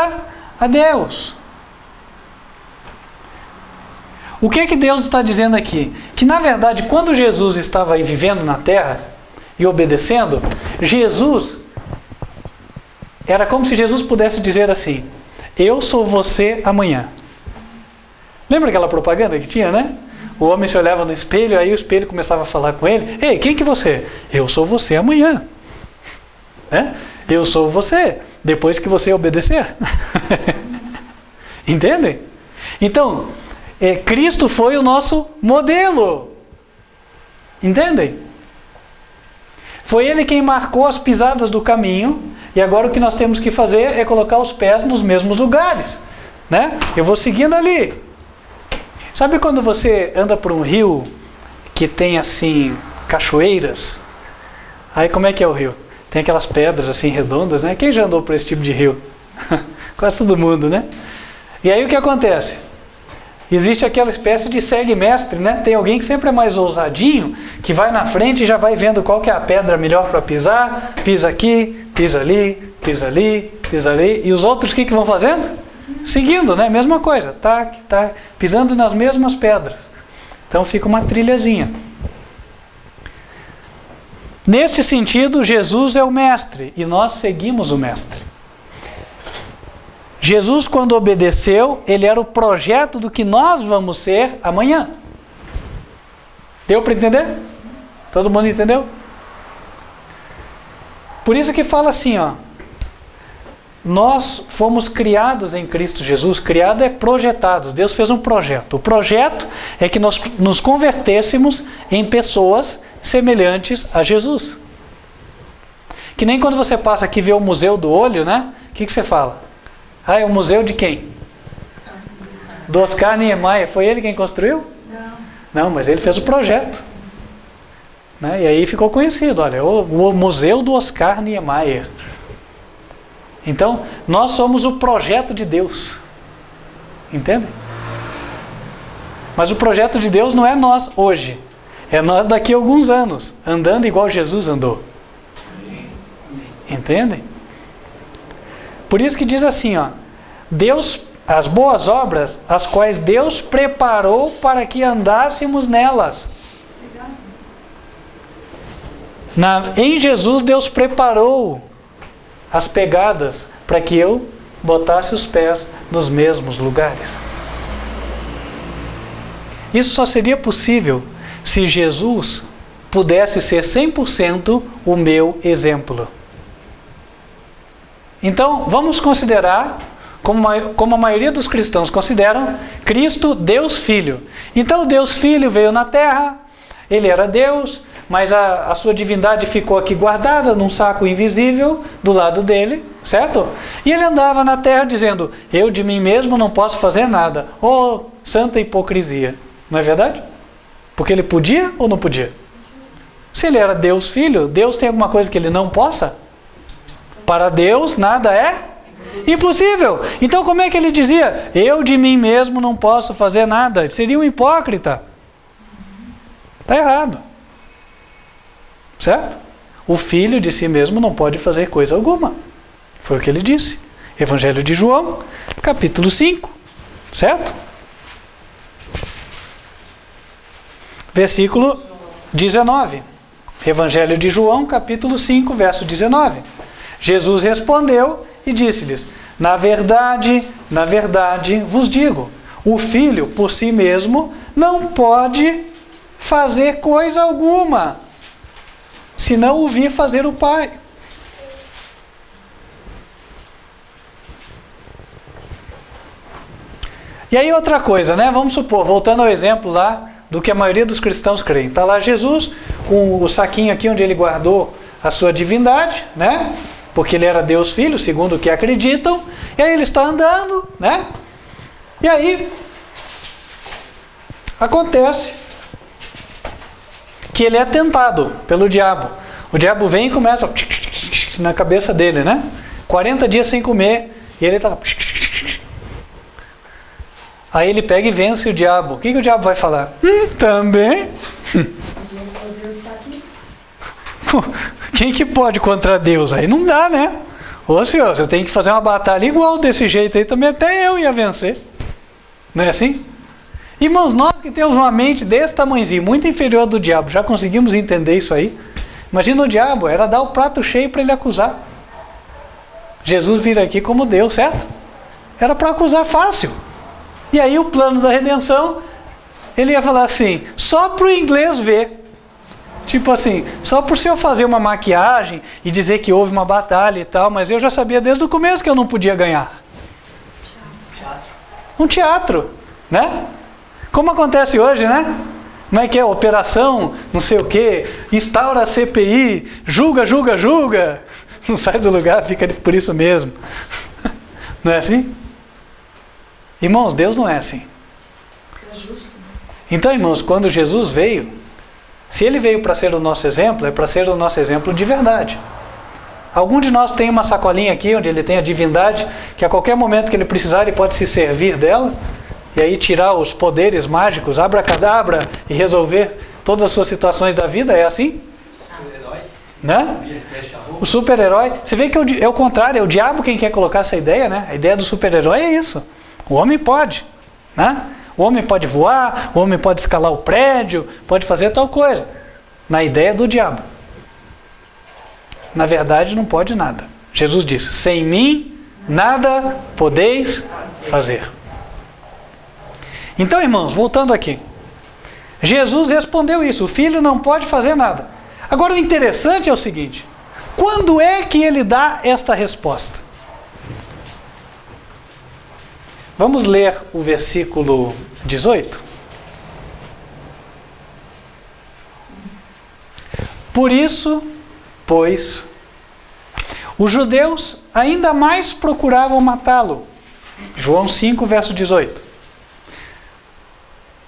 a Deus. O que Deus está dizendo aqui? Que na verdade, quando Jesus estava aí vivendo na Terra e obedecendo, Jesus, era como se Jesus pudesse dizer assim: eu sou você amanhã. Lembra aquela propaganda que tinha, né? O homem se olhava no espelho, aí o espelho começava a falar com ele: ei, quem que é você? Eu sou você amanhã. Eu sou você, depois que você obedecer. Entendem? Então, Cristo foi o nosso modelo. Entendem? Foi ele quem marcou as pisadas do caminho, e agora o que nós temos que fazer é colocar os pés nos mesmos lugares, né? Eu vou seguindo ali. Sabe quando você anda por um rio que tem assim cachoeiras? Aí como é que é o rio? Tem aquelas pedras assim redondas, né? Quem já andou por esse tipo de rio? Quase todo mundo, né? E aí o que acontece? Existe aquela espécie de segue-mestre, né? Tem alguém que sempre é mais ousadinho, que vai na frente e já vai vendo qual que é a pedra melhor para pisar, pisa aqui, pisa ali, pisa ali, pisa ali. E os outros o que vão fazendo? Seguindo, né? Mesma coisa, tá, pisando nas mesmas pedras. Então fica uma trilhazinha. Neste sentido, Jesus é o mestre e nós seguimos o mestre. Jesus, quando obedeceu, ele era o projeto do que nós vamos ser amanhã. Deu para entender? Todo mundo entendeu? Por isso que fala assim, ó. Nós fomos criados em Cristo Jesus. Criado é projetados. Deus fez um projeto. O projeto é que nós nos convertêssemos em pessoas semelhantes a Jesus. Que nem quando você passa aqui e vê o Museu do Olho, né? O que você fala? Ah, é o museu de quem? Do Oscar Niemeyer. Foi ele quem construiu? Não, mas ele fez o projeto. Né? E aí ficou conhecido, olha, o Museu do Oscar Niemeyer. Então, nós somos o projeto de Deus. Entende? Mas o projeto de Deus não é nós hoje. É nós daqui a alguns anos, andando igual Jesus andou. Entendem? Por isso que diz assim, ó, Deus, as boas obras, as quais Deus preparou para que andássemos nelas. Em Jesus, Deus preparou as pegadas para que eu botasse os pés nos mesmos lugares. Isso só seria possível se Jesus pudesse ser 100% o meu exemplo. Então, vamos considerar, como a maioria dos cristãos consideram, Cristo Deus Filho. Então, o Deus Filho veio na Terra, ele era Deus, mas a sua divindade ficou aqui guardada num saco invisível do lado dele, certo? E ele andava na Terra dizendo: eu de mim mesmo não posso fazer nada. Oh, santa hipocrisia. Não é verdade? Porque ele podia ou não podia? Se ele era Deus Filho, Deus tem alguma coisa que ele não possa? Para Deus nada é impossível. Então como é que ele dizia? Eu de mim mesmo não posso fazer nada. Seria um hipócrita. Está errado. certo? O filho de si mesmo não pode fazer coisa alguma. Foi o que ele disse. Evangelho de João, capítulo 5, certo? Versículo 19. Evangelho de João, capítulo 5, verso 19. Jesus respondeu e disse-lhes: na verdade vos digo, o filho por si mesmo não pode fazer coisa alguma, se não o vir fazer o Pai. E aí outra coisa, né? Vamos supor, voltando ao exemplo lá do que a maioria dos cristãos creem. Está lá Jesus com o saquinho aqui onde ele guardou a sua divindade, né? Porque ele era Deus Filho, segundo o que acreditam. E aí ele está andando, né? E aí acontece que ele é tentado pelo diabo. O diabo vem e começa na cabeça dele, né? 40 dias sem comer e ele está lá. Aí ele pega e vence o diabo. O que o diabo vai falar? Também? Quem que pode contra Deus? Aí não dá, né? Ô senhor, você tem que fazer uma batalha igual desse jeito aí, também até eu ia vencer. Não é assim? Irmãos, nós que temos uma mente desse tamanhozinho, muito inferior do diabo, já conseguimos entender isso aí? Imagina o diabo, era dar o prato cheio para ele acusar. Jesus vir aqui como Deus, certo? Era para acusar fácil. E aí o plano da redenção, ele ia falar assim, só para o inglês ver. Tipo assim, só por se eu fazer uma maquiagem e dizer que houve uma batalha e tal, mas eu já sabia desde o começo que eu não podia ganhar. Um teatro, né? Como acontece hoje, né? Como é que é? Operação, não sei o quê, instaura a CPI, julga. Não sai do lugar, fica por isso mesmo. Não é assim? Irmãos, Deus não é assim. É justo. Então, irmãos, quando Jesus veio, se ele veio para ser o nosso exemplo, é para ser o nosso exemplo de verdade. Algum de nós tem uma sacolinha aqui, onde ele tem a divindade, que a qualquer momento que ele precisar, ele pode se servir dela, e aí tirar os poderes mágicos, abracadabra, e resolver todas as suas situações da vida, é assim? Super-herói. Né? O super-herói, você vê que é o contrário, é o diabo quem quer colocar essa ideia, né? A ideia do super-herói é isso. O homem pode, né? O homem pode voar, o homem pode escalar o prédio, pode fazer tal coisa. Na ideia do diabo. Na verdade, não pode nada. Jesus disse, sem mim, nada podeis fazer. Então, irmãos, voltando aqui. Jesus respondeu isso, o filho não pode fazer nada. Agora, o interessante é o seguinte, quando é que ele dá esta resposta? Vamos ler o versículo 18? Por isso, pois, os judeus ainda mais procuravam matá-lo. João 5, verso 18.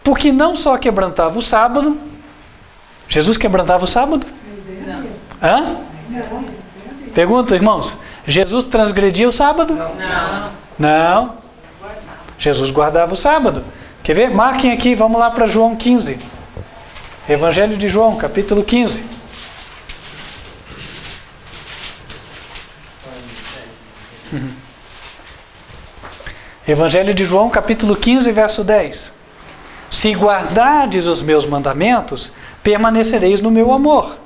Porque não só quebrantava o sábado. Jesus quebrantava o sábado? Não. Hã? Pergunta, irmãos. Jesus transgredia o sábado? Não. Jesus guardava o sábado. Quer ver? Marquem aqui, vamos lá para João 15. Evangelho de João, capítulo 15. Evangelho de João, capítulo 15, verso 10. Se guardardes os meus mandamentos, permanecereis no meu amor.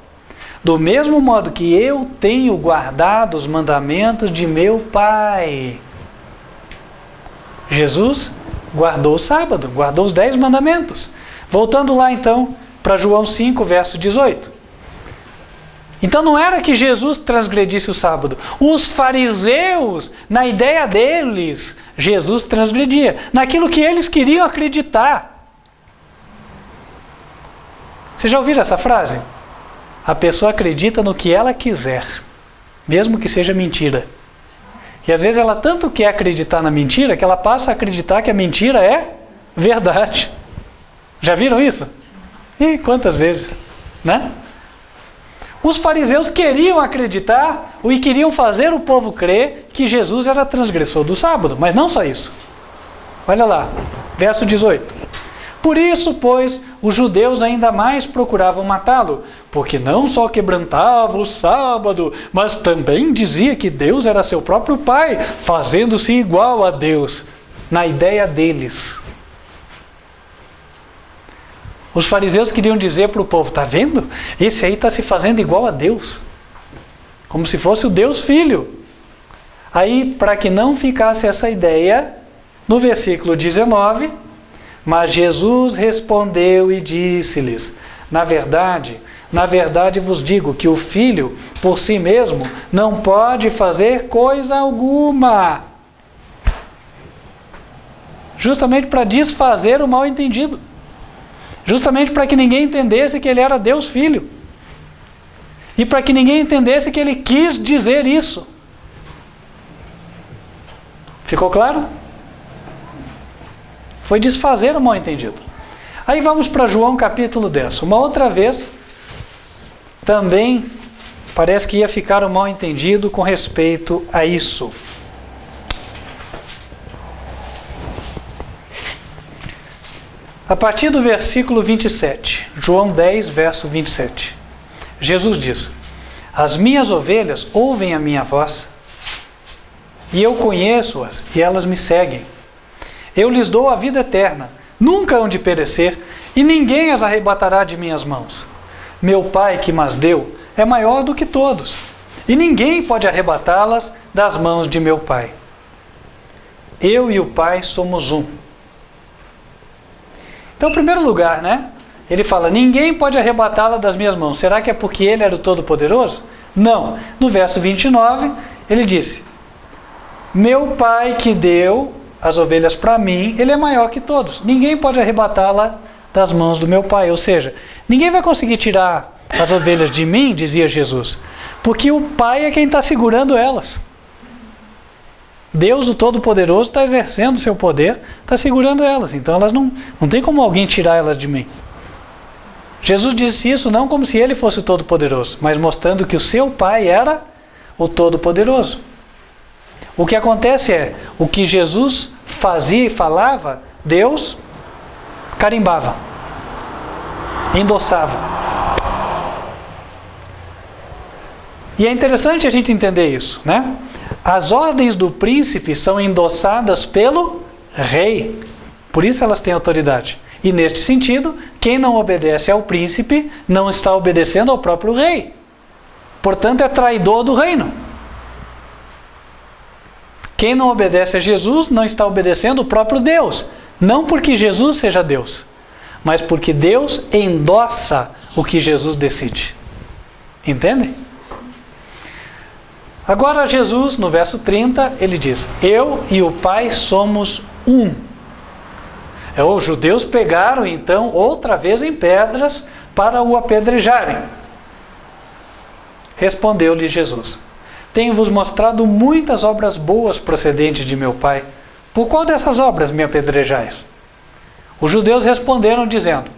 Do mesmo modo que eu tenho guardado os mandamentos de meu Pai. Jesus guardou o sábado, guardou os 10 mandamentos. Voltando lá então para João 5, verso 18. Então não era que Jesus transgredisse o sábado. Os fariseus, na ideia deles, Jesus transgredia. Naquilo que eles queriam acreditar. Vocês já ouviram essa frase? A pessoa acredita no que ela quiser, mesmo que seja mentira. E às vezes ela tanto quer acreditar na mentira, que ela passa a acreditar que a mentira é verdade. Já viram isso? E quantas vezes? Né? Os fariseus queriam acreditar e queriam fazer o povo crer que Jesus era transgressor do sábado. Mas não só isso. Olha lá, verso 18. Por isso, pois, os judeus ainda mais procuravam matá-lo, porque não só quebrantava o sábado, mas também dizia que Deus era seu próprio Pai, fazendo-se igual a Deus, na ideia deles. Os fariseus queriam dizer para o povo, está vendo? Esse aí está se fazendo igual a Deus, como se fosse o Deus Filho. Aí, para que não ficasse essa ideia, no versículo 19, mas Jesus respondeu e disse-lhes, na verdade vos digo que o Filho, por si mesmo, não pode fazer coisa alguma. Justamente para desfazer o mal-entendido. Justamente para que ninguém entendesse que ele era Deus Filho. E para que ninguém entendesse que ele quis dizer isso. Ficou claro? Foi desfazer o mal-entendido. Aí vamos para João capítulo 10. Uma outra vez, também parece que ia ficar o mal-entendido com respeito a isso. A partir do versículo 27, João 10, verso 27, Jesus diz, as minhas ovelhas ouvem a minha voz, e eu conheço-as, e elas me seguem. Eu lhes dou a vida eterna, nunca hão de perecer, e ninguém as arrebatará de minhas mãos. Meu Pai que mas deu é maior do que todos, e ninguém pode arrebatá-las das mãos de meu Pai. Eu e o Pai somos um. Então, em primeiro lugar, ele fala, ninguém pode arrebatá-la das minhas mãos. Será que é porque ele era o Todo-Poderoso? Não. No verso 29, ele disse, meu Pai que deu as ovelhas para mim, ele é maior que todos. Ninguém pode arrebatá-la das mãos do meu Pai. Ou seja, ninguém vai conseguir tirar as ovelhas de mim, dizia Jesus, porque o Pai é quem está segurando elas. Deus, o Todo-Poderoso, está exercendo o seu poder, está segurando elas. Então elas não tem como alguém tirar elas de mim. Jesus disse isso não como se ele fosse o Todo-Poderoso, mas mostrando que o seu Pai era o Todo-Poderoso. O que acontece é, o que Jesus fazia e falava, Deus carimbava, endossava. E é interessante a gente entender isso, As ordens do príncipe são endossadas pelo rei, por isso elas têm autoridade. E neste sentido, quem não obedece ao príncipe não está obedecendo ao próprio rei. Portanto, é traidor do reino. Quem não obedece a Jesus não está obedecendo o próprio Deus. Não porque Jesus seja Deus, mas porque Deus endossa o que Jesus decide. Entendem? Agora Jesus, no verso 30, ele diz, eu e o Pai somos um. Os judeus pegaram então outra vez em pedras para o apedrejarem. Respondeu-lhe Jesus, tenho-vos mostrado muitas obras boas procedentes de meu Pai. Por qual dessas obras me apedrejais? Os judeus responderam dizendo,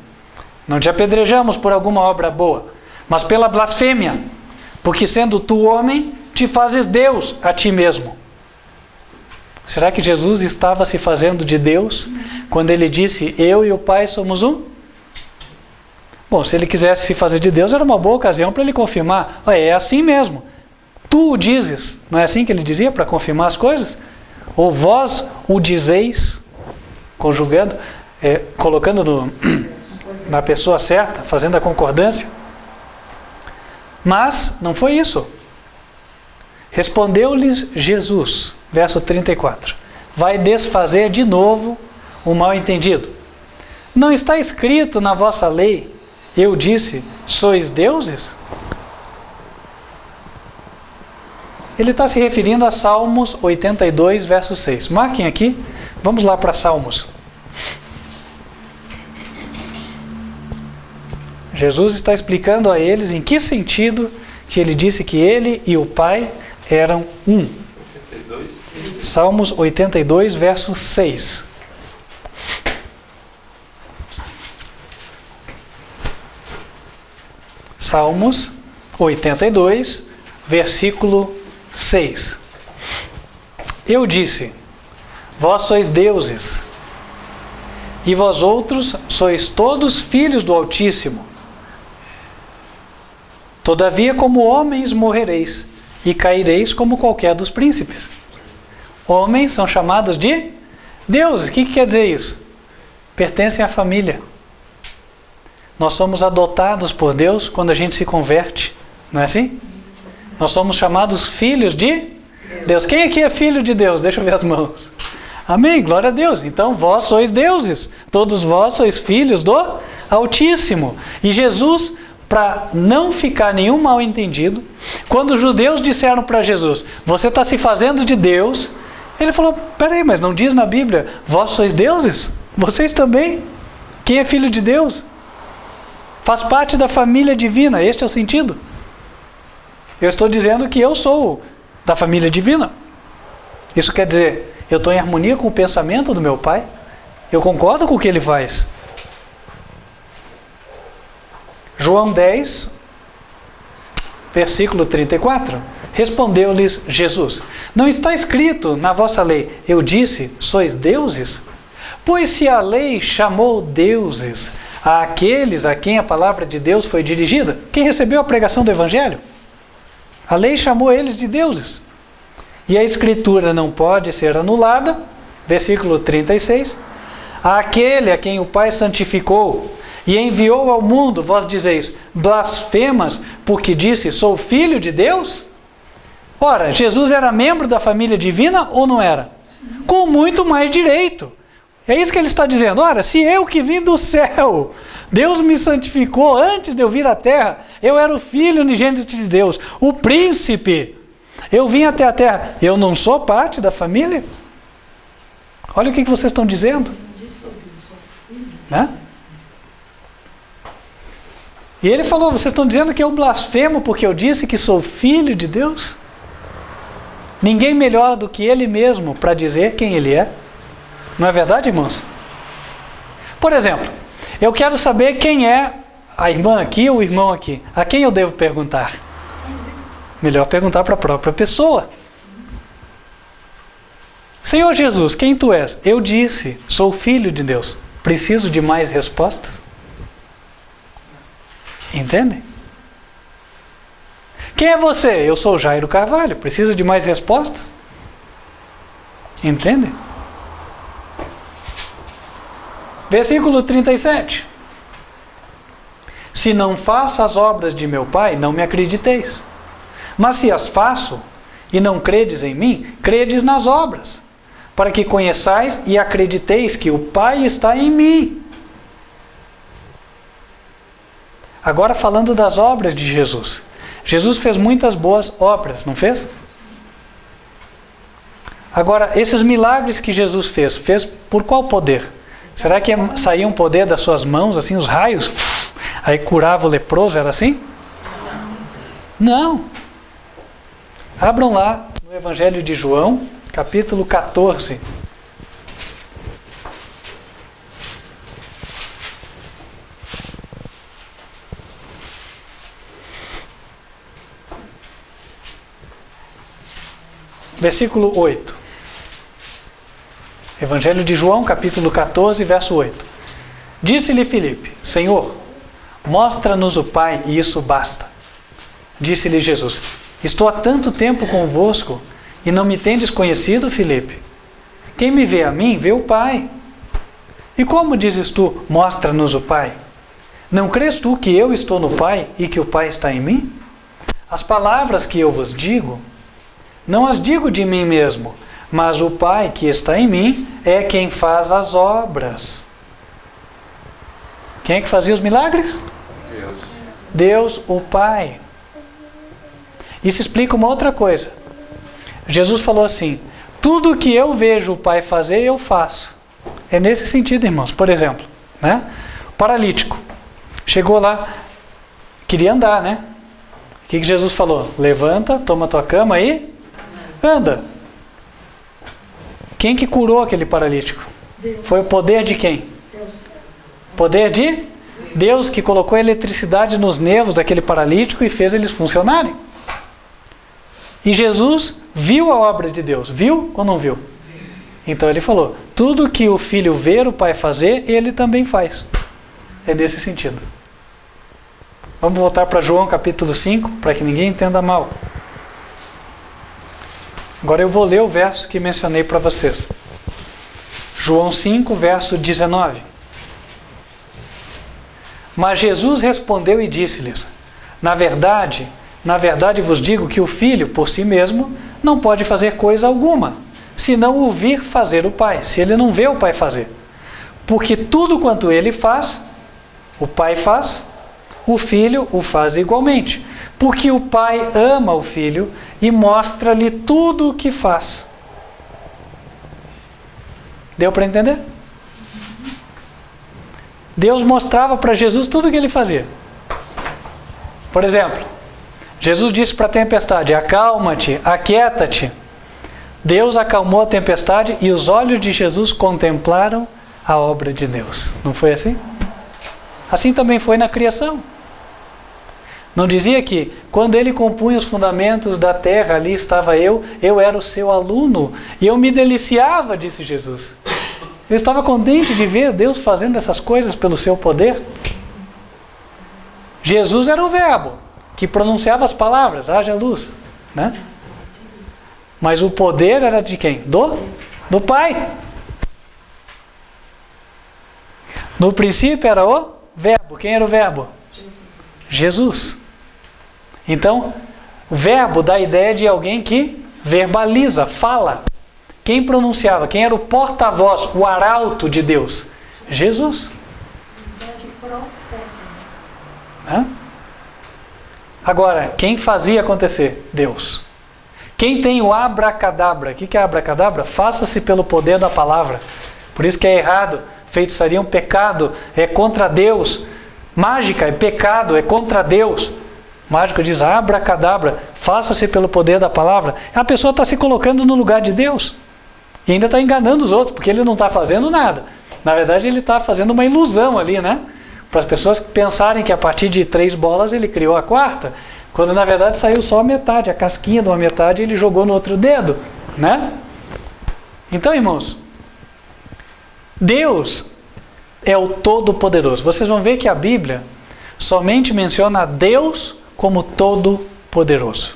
não te apedrejamos por alguma obra boa, mas pela blasfêmia, porque sendo tu homem, te fazes Deus a ti mesmo. Será que Jesus estava se fazendo de Deus quando ele disse, eu e o Pai somos um? Bom, se ele quisesse se fazer de Deus, era uma boa ocasião para ele confirmar, é assim mesmo. Tu o dizes, não é assim que ele dizia para confirmar as coisas? Ou vós o dizeis, conjugando, colocando na pessoa certa, fazendo a concordância. Mas não foi isso. Respondeu-lhes Jesus, verso 34, vai desfazer de novo o mal-entendido. Não está escrito na vossa lei, eu disse, sois deuses? Ele está se referindo a Salmos 82, verso 6. Marquem aqui, vamos lá para Salmos. Jesus está explicando a eles em que sentido que ele disse que ele e o Pai eram um. 82. Salmos 82, verso 6. Salmos 82, versículo 6. Eu disse, vós sois deuses, e vós outros sois todos filhos do Altíssimo. Todavia, como homens morrereis, e caireis como qualquer dos príncipes. Homens são chamados de deuses. O que quer dizer isso? Pertencem à família. Nós somos adotados por Deus quando a gente se converte. Não é assim? Nós somos chamados filhos de Deus. Quem aqui é filho de Deus? Deixa eu ver as mãos. Amém, glória a Deus. Então vós sois deuses. Todos vós sois filhos do Altíssimo. E Jesus, para não ficar nenhum mal entendido, quando os judeus disseram para Jesus, você está se fazendo de Deus, ele falou, peraí, mas não diz na Bíblia, vós sois deuses? Vocês também? Quem é filho de Deus? Faz parte da família divina, este é o sentido. Eu estou dizendo que eu sou da família divina. Isso quer dizer, eu estou em harmonia com o pensamento do meu Pai, eu concordo com o que Ele faz. João 10, versículo 34. Respondeu-lhes Jesus, não está escrito na vossa lei, eu disse, sois deuses? Pois se a lei chamou deuses àqueles a quem a palavra de Deus foi dirigida, quem recebeu a pregação do Evangelho, a lei chamou eles de deuses. E a Escritura não pode ser anulada, versículo 36, àquele a quem o Pai santificou e enviou ao mundo, vós dizeis, blasfemas, porque disse, sou filho de Deus? Ora, Jesus era membro da família divina ou não era? Com muito mais direito. É isso que ele está dizendo. Ora, se eu que vim do céu, Deus me santificou antes de eu vir à terra, eu era o filho unigênito de Deus, o príncipe, eu vim até a terra, eu não sou parte da família? Olha o que vocês estão dizendo. Né? E ele falou, vocês estão dizendo que eu blasfemo porque eu disse que sou filho de Deus? Ninguém melhor do que ele mesmo para dizer quem ele é. Não é verdade, irmãos? Por exemplo, eu quero saber quem é a irmã aqui ou o irmão aqui. A quem eu devo perguntar? Melhor perguntar para a própria pessoa. Senhor Jesus, quem tu és? Eu disse, sou filho de Deus. Preciso de mais respostas? Entendem? Quem é você? Eu sou Jairo Carvalho. Precisa de mais respostas? Entendem? Versículo 37. Se não faço as obras de meu Pai, não me acrediteis. Mas se as faço, e não credes em mim, credes nas obras, para que conheçais e acrediteis que o Pai está em mim. Agora falando das obras de Jesus. Jesus fez muitas boas obras, não fez? Agora, esses milagres que Jesus fez por qual poder? Será que saía um poder das suas mãos, assim, os raios? Aí curava o leproso, era assim? Não. Abram lá no Evangelho de João, capítulo 14. Versículo 8. Evangelho de João, capítulo 14, verso 8. Disse-lhe Filipe, Senhor, mostra-nos o Pai e isso basta. Disse-lhe Jesus, estou há tanto tempo convosco e não me tendes conhecido, Filipe? Quem me vê a mim, vê o Pai. E como dizes tu, mostra-nos o Pai? Não crês tu que eu estou no Pai e que o Pai está em mim? As palavras que eu vos digo, não as digo de mim mesmo, mas o Pai que está em mim é quem faz as obras. Quem é que fazia os milagres? Deus. Deus, o Pai. Isso explica uma outra coisa. Jesus falou assim, tudo que eu vejo o Pai fazer, eu faço. É nesse sentido, irmãos. Por exemplo, né? Paralítico. Chegou lá, queria andar, né? O que Jesus falou? Levanta, toma tua cama e anda. Quem que curou aquele paralítico? Deus. Foi o poder de quem? Deus. Poder de Deus, que colocou eletricidade nos nervos daquele paralítico e fez eles funcionarem. E Jesus viu a obra de Deus. Viu ou não viu? Então ele falou, tudo que o filho vê o pai fazer, ele também faz. É nesse sentido. Vamos voltar para João capítulo 5, para que ninguém entenda mal. Agora eu vou ler o verso que mencionei para vocês. João 5, verso 19. Mas Jesus respondeu e disse-lhes: na verdade vos digo que o Filho, por si mesmo, não pode fazer coisa alguma, senão o vir fazer o Pai, se ele não vê o Pai fazer. Porque tudo quanto ele faz, o Pai faz, o Filho o faz igualmente. Porque o Pai ama o Filho e mostra-lhe tudo o que faz. Deu para entender? Deus mostrava para Jesus tudo o que ele fazia. Por exemplo, Jesus disse para a tempestade: acalma-te, aquieta-te. Deus acalmou a tempestade e os olhos de Jesus contemplaram a obra de Deus. Não foi assim? Assim também foi na criação. Não dizia que quando ele compunha os fundamentos da terra, ali estava eu era o seu aluno e eu me deliciava, disse Jesus. Eu estava contente de ver Deus fazendo essas coisas pelo seu poder. Jesus era o verbo que pronunciava as palavras, haja luz, né? Mas o poder era de quem? Do Pai. No princípio era o verbo. Quem era o verbo? Jesus. Então, o verbo dá a ideia de alguém que verbaliza, fala. Quem pronunciava? Quem era o porta-voz, o arauto de Deus? Jesus. Hã? Agora, quem fazia acontecer? Deus. Quem tem o abracadabra? O que é abracadabra? Faça-se pelo poder da palavra. Por isso que é errado. Feitiçaria é um pecado, é contra Deus. Mágica é pecado, é contra Deus. Mágico diz abracadabra, faça-se pelo poder da palavra. A pessoa está se colocando no lugar de Deus. E ainda está enganando os outros, porque ele não está fazendo nada. Na verdade, ele está fazendo uma ilusão ali, né? Para as pessoas pensarem que a partir de 3 bolas ele criou a 4ª, quando na verdade saiu só a metade, a casquinha de uma metade ele jogou no outro dedo, né? Então, irmãos, Deus é o Todo-Poderoso. Vocês vão ver que a Bíblia somente menciona Deus como Todo-Poderoso.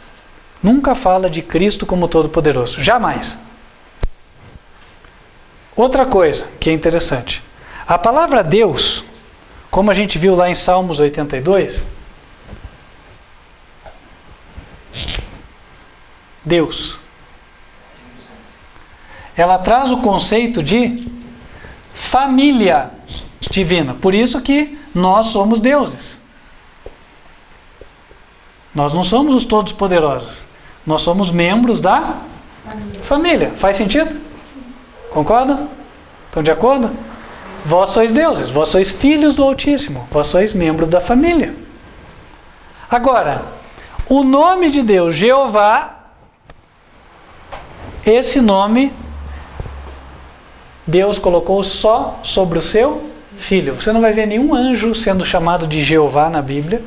Nunca fala de Cristo como Todo-Poderoso. Jamais. Outra coisa que é interessante. A palavra Deus, como a gente viu lá em Salmos 82, Deus, ela traz o conceito de família divina. Por isso que nós somos deuses. Nós não somos os todos poderosos. Nós somos membros da família. Faz sentido? Concordam? Estão de acordo? Vós sois deuses, vós sois filhos do Altíssimo, vós sois membros da família. Agora, o nome de Deus, Jeová, esse nome Deus colocou só sobre o seu filho. Você não vai ver nenhum anjo sendo chamado de Jeová na Bíblia,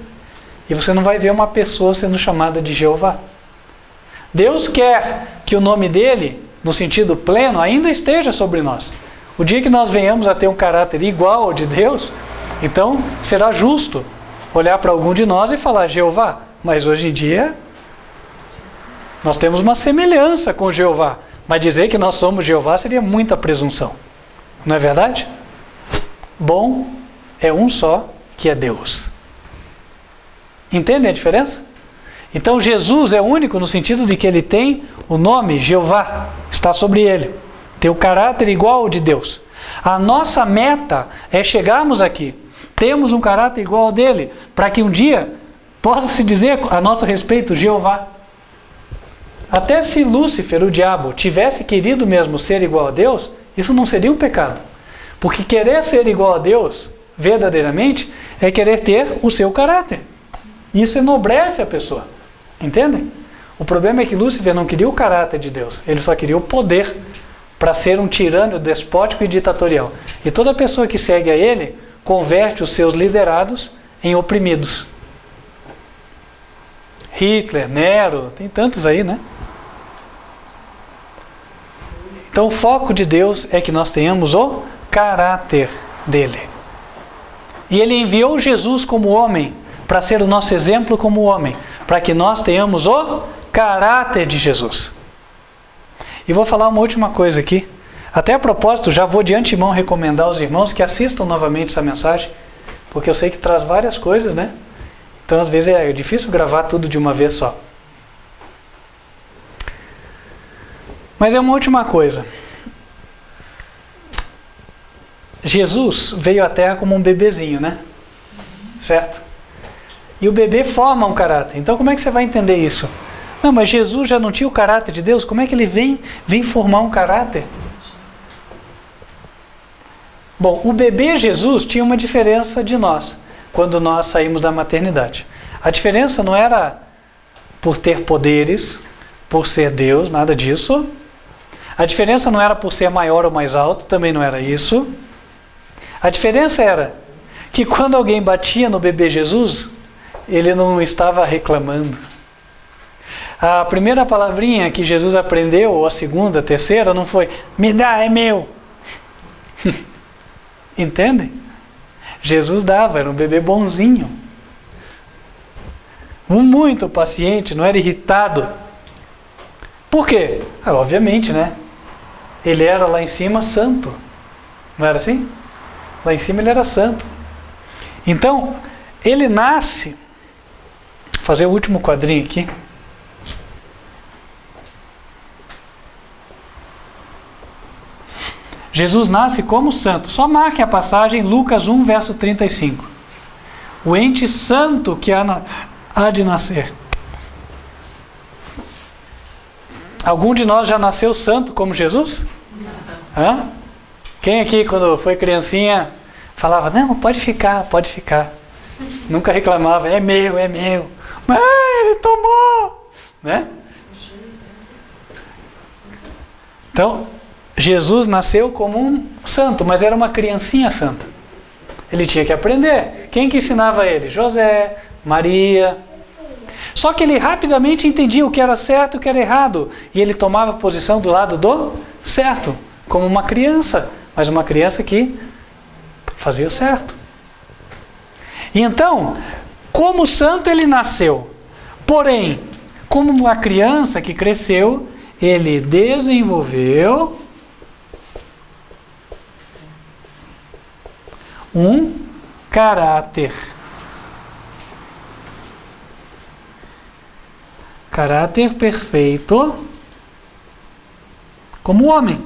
e você não vai ver uma pessoa sendo chamada de Jeová. Deus quer que o nome dele, no sentido pleno, ainda esteja sobre nós. O dia que nós venhamos a ter um caráter igual ao de Deus, então será justo olhar para algum de nós e falar Jeová. Mas hoje em dia, nós temos uma semelhança com Jeová. Mas dizer que nós somos Jeová seria muita presunção. Não é verdade? Bom é um só, que é Deus. Entendem a diferença? Então Jesus é único no sentido de que ele tem o nome Jeová, está sobre ele. Tem o caráter igual ao de Deus. A nossa meta é chegarmos aqui. Temos um caráter igual ao dele, para que um dia possa se dizer a nosso respeito Jeová. Até se Lúcifer, o diabo, tivesse querido mesmo ser igual a Deus, isso não seria um pecado. Porque querer ser igual a Deus, verdadeiramente, é querer ter o seu caráter. Isso enobrece a pessoa. Entendem? O problema é que Lúcifer não queria o caráter de Deus. Ele só queria o poder para ser um tirano despótico e ditatorial. E toda pessoa que segue a ele, converte os seus liderados em oprimidos. Hitler, Nero, tem tantos aí, né? Então o foco de Deus é que nós tenhamos o caráter dele. E ele enviou Jesus como homem para ser o nosso exemplo como homem, para que nós tenhamos o caráter de Jesus. E vou falar uma última coisa aqui. Até a propósito, já vou de antemão recomendar aos irmãos que assistam novamente essa mensagem, porque eu sei que traz várias coisas, né? Então às vezes é difícil gravar tudo de uma vez só. Mas é uma última coisa. Jesus veio à Terra como um bebezinho, né? Certo? E o bebê forma um caráter. Então como é que você vai entender isso? Não, mas Jesus já não tinha o caráter de Deus? Como é que ele vem formar um caráter? Bom, o bebê Jesus tinha uma diferença de nós, quando nós saímos da maternidade. A diferença não era por ter poderes, por ser Deus, nada disso. A diferença não era por ser maior ou mais alto, também não era isso. A diferença era que quando alguém batia no bebê Jesus, ele não estava reclamando. A primeira palavrinha que Jesus aprendeu, ou a segunda, a terceira, não foi, me dá, é meu. Entendem? Jesus dava, era um bebê bonzinho. Muito paciente, não era irritado. Por quê? Obviamente, né? Ele era lá em cima santo. Não era assim? Lá em cima ele era santo. Então, ele nasce. Vou fazer o último quadrinho aqui. Jesus nasce como santo. Só marque a passagem Lucas 1, verso 35. O ente santo que há de nascer. Algum de nós já nasceu santo como Jesus? Hã? Quem aqui, quando foi criancinha, falava, não, pode ficar, pode ficar. Nunca reclamava, é meu, é meu. Mas ele tomou. Né? Então, Jesus nasceu como um santo, mas era uma criancinha santa. Ele tinha que aprender. Quem que ensinava ele? José, Maria. Só que ele rapidamente entendia o que era certo e o que era errado. E ele tomava posição do lado do certo, como uma criança. Mas uma criança que fazia o certo. E então, como santo ele nasceu. Porém, como uma criança que cresceu, ele desenvolveu um caráter. Caráter perfeito como homem.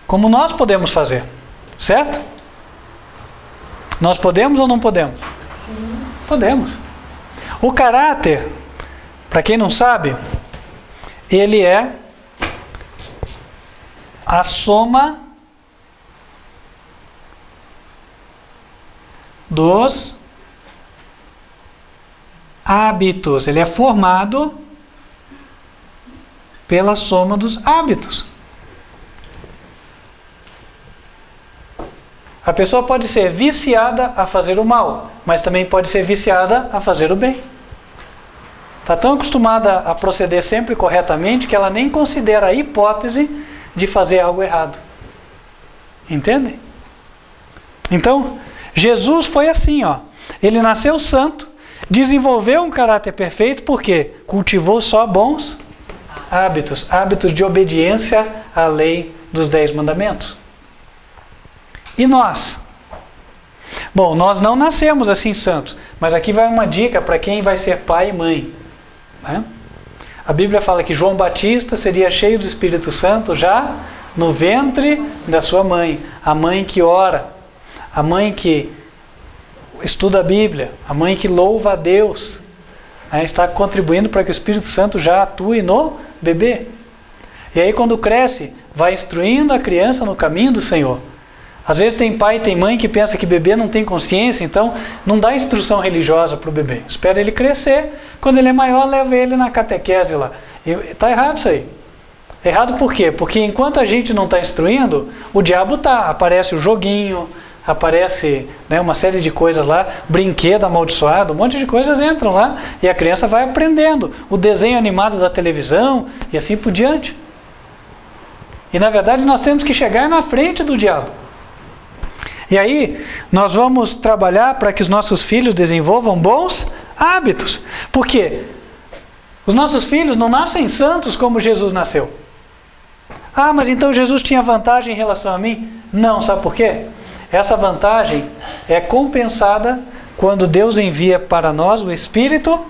Como nós podemos fazer, certo? Nós podemos ou não podemos? Sim. Podemos. O caráter, para quem não sabe, ele é a soma dos hábitos. Ele é formado pela soma dos hábitos. A pessoa pode ser viciada a fazer o mal, mas também pode ser viciada a fazer o bem. Está tão acostumada a proceder sempre corretamente que ela nem considera a hipótese de fazer algo errado. Entendem? Então, Jesus foi assim, ó. Ele nasceu santo, desenvolveu um caráter perfeito, porque cultivou só bons hábitos, hábitos de obediência à lei dos 10 mandamentos. E nós? Bom, nós não nascemos assim santos, mas aqui vai uma dica para quem vai ser pai e mãe. Né? A Bíblia fala que João Batista seria cheio do Espírito Santo já no ventre da sua mãe. A mãe que ora, a mãe que estuda a Bíblia, a mãe que louva a Deus, né? Está contribuindo para que o Espírito Santo já atue no bebê. E aí quando cresce, vai instruindo a criança no caminho do Senhor. Às vezes tem pai e tem mãe que pensa que bebê não tem consciência, então não dá instrução religiosa para o bebê. Espera ele crescer, quando ele é maior, leva ele na catequese lá. Está errado isso aí. Errado por quê? Porque enquanto a gente não está instruindo, o diabo está. Aparece o joguinho, aparece, né, uma série de coisas lá, brinquedo amaldiçoado, um monte de coisas entram lá e a criança vai aprendendo. O desenho animado da televisão e assim por diante. E na verdade nós temos que chegar na frente do diabo. E aí nós vamos trabalhar para que os nossos filhos desenvolvam bons hábitos. Por quê? Os nossos filhos não nascem santos como Jesus nasceu. Ah, mas então Jesus tinha vantagem em relação a mim? Não, sabe por quê? Essa vantagem é compensada quando Deus envia para nós o Espírito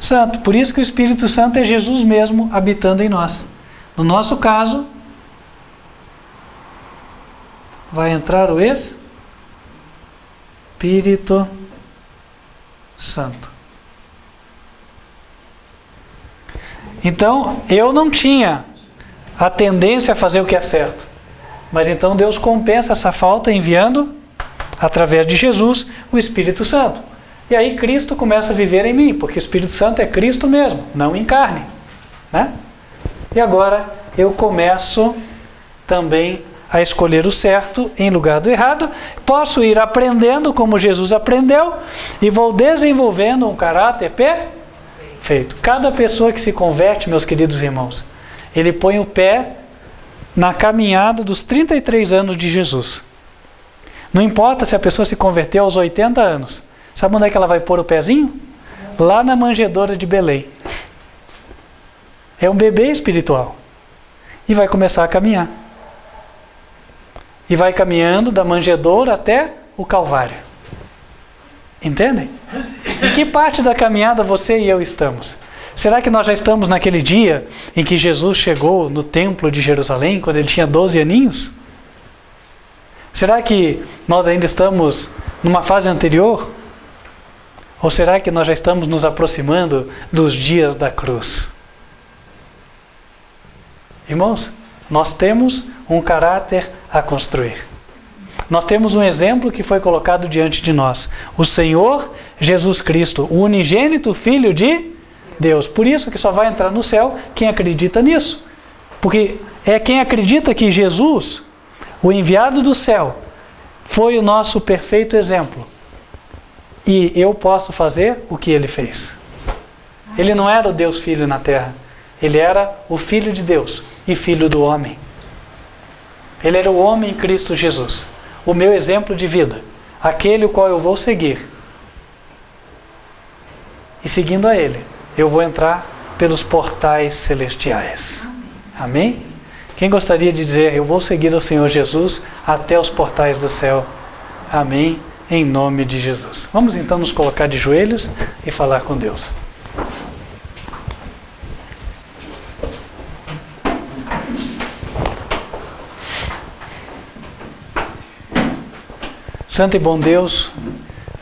Santo. Por isso que o Espírito Santo é Jesus mesmo habitando em nós. No nosso caso, vai entrar o Espírito Santo. Então, eu não tinha a tendência a fazer o que é certo. Mas então Deus compensa essa falta enviando, através de Jesus, o Espírito Santo. E aí Cristo começa a viver em mim, porque o Espírito Santo é Cristo mesmo, não em carne, né? E agora eu começo também a escolher o certo em lugar do errado. Posso ir aprendendo como Jesus aprendeu e vou desenvolvendo um caráter perfeito. Cada pessoa que se converte, meus queridos irmãos, ele põe o pé na caminhada dos 33 anos de Jesus. Não importa se a pessoa se converteu aos 80 anos. Sabe onde é que ela vai pôr o pezinho? Lá na manjedoura de Belém. É um bebê espiritual. E vai começar a caminhar. E vai caminhando da manjedoura até o Calvário. Entendem? Em que parte da caminhada você e eu estamos? Será que nós já estamos naquele dia em que Jesus chegou no templo de Jerusalém, quando ele tinha 12 aninhos? Será que nós ainda estamos numa fase anterior? Ou será que nós já estamos nos aproximando dos dias da cruz? Irmãos, nós temos um caráter a construir. Nós temos um exemplo que foi colocado diante de nós. O Senhor Jesus Cristo, o unigênito Filho de Deus. Por isso que só vai entrar no céu quem acredita nisso. Porque é quem acredita que Jesus, o enviado do céu, foi o nosso perfeito exemplo. E eu posso fazer o que ele fez. Ele não era o Deus Filho na terra. Ele era o Filho de Deus e Filho do homem. Ele era o homem em Cristo Jesus. O meu exemplo de vida. Aquele o qual eu vou seguir. E seguindo a ele, eu vou entrar pelos portais celestiais. Amém? Quem gostaria de dizer, eu vou seguir o Senhor Jesus até os portais do céu? Amém? Em nome de Jesus. Vamos então nos colocar de joelhos e falar com Deus. Santo e bom Deus,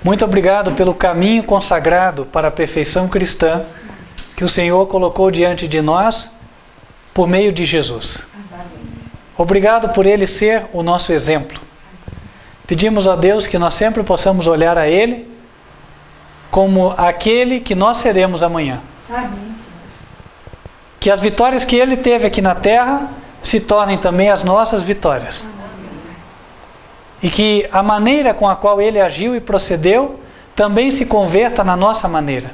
muito obrigado pelo caminho consagrado para a perfeição cristã que o Senhor colocou diante de nós por meio de Jesus. Obrigado por Ele ser o nosso exemplo. Pedimos a Deus que nós sempre possamos olhar a Ele como aquele que nós seremos amanhã. Amém, Senhor. Que as vitórias que Ele teve aqui na terra se tornem também as nossas vitórias. E que a maneira com a qual Ele agiu e procedeu também se converta na nossa maneira.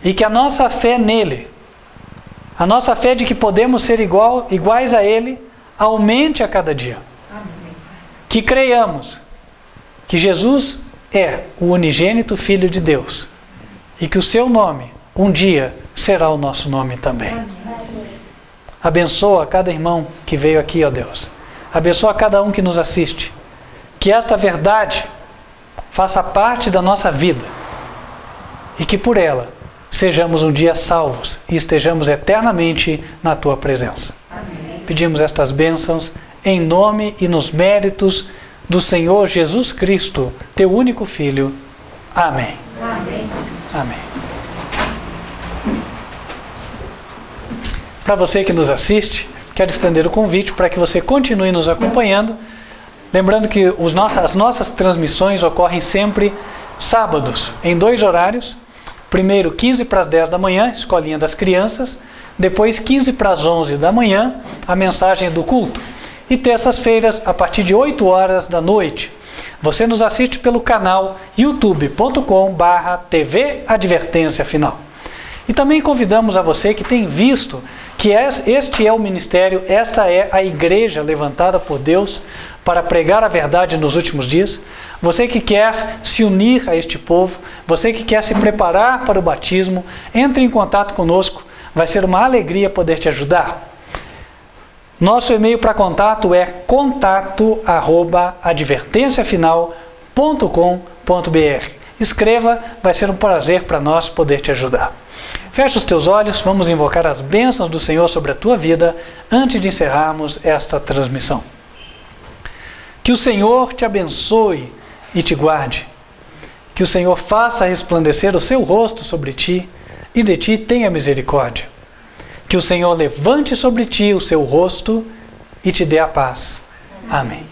E que a nossa fé nele, a nossa fé de que podemos ser iguais a Ele, aumente a cada dia. Que creiamos que Jesus é o unigênito Filho de Deus e que o seu nome um dia será o nosso nome também. Abençoa cada irmão que veio aqui, ó Deus. Abençoa cada um que nos assiste. Que esta verdade faça parte da nossa vida e que por ela sejamos um dia salvos e estejamos eternamente na Tua presença. Amém. Pedimos estas bênçãos em nome e nos méritos do Senhor Jesus Cristo, Teu único Filho. Amém. Amém. Amém. Para você que nos assiste, quero estender o convite para que você continue nos acompanhando. Lembrando que as nossas transmissões ocorrem sempre sábados, em 2 horários. Primeiro, 15 para as 10 da manhã, escolinha das crianças. Depois, 15 para as 11 da manhã, a mensagem do culto. E terças-feiras, a partir de 8 horas da noite, Você nos assiste pelo canal youtube.com/TV Advertência Final. E também convidamos a você que tem visto que este é o ministério, esta é a igreja levantada por Deus para pregar a verdade nos últimos dias. Você que quer se unir a este povo, você que quer se preparar para o batismo, entre em contato conosco, vai ser uma alegria poder te ajudar. Nosso e-mail para contato é contato@advertenciafinal.com.br. Escreva, vai ser um prazer para nós poder te ajudar. Feche os teus olhos, vamos invocar as bênçãos do Senhor sobre a tua vida antes de encerrarmos esta transmissão. Que o Senhor te abençoe e te guarde. Que o Senhor faça resplandecer o seu rosto sobre ti e de ti tenha misericórdia. Que o Senhor levante sobre ti o seu rosto e te dê a paz. Amém.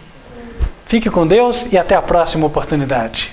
Fique com Deus e até a próxima oportunidade.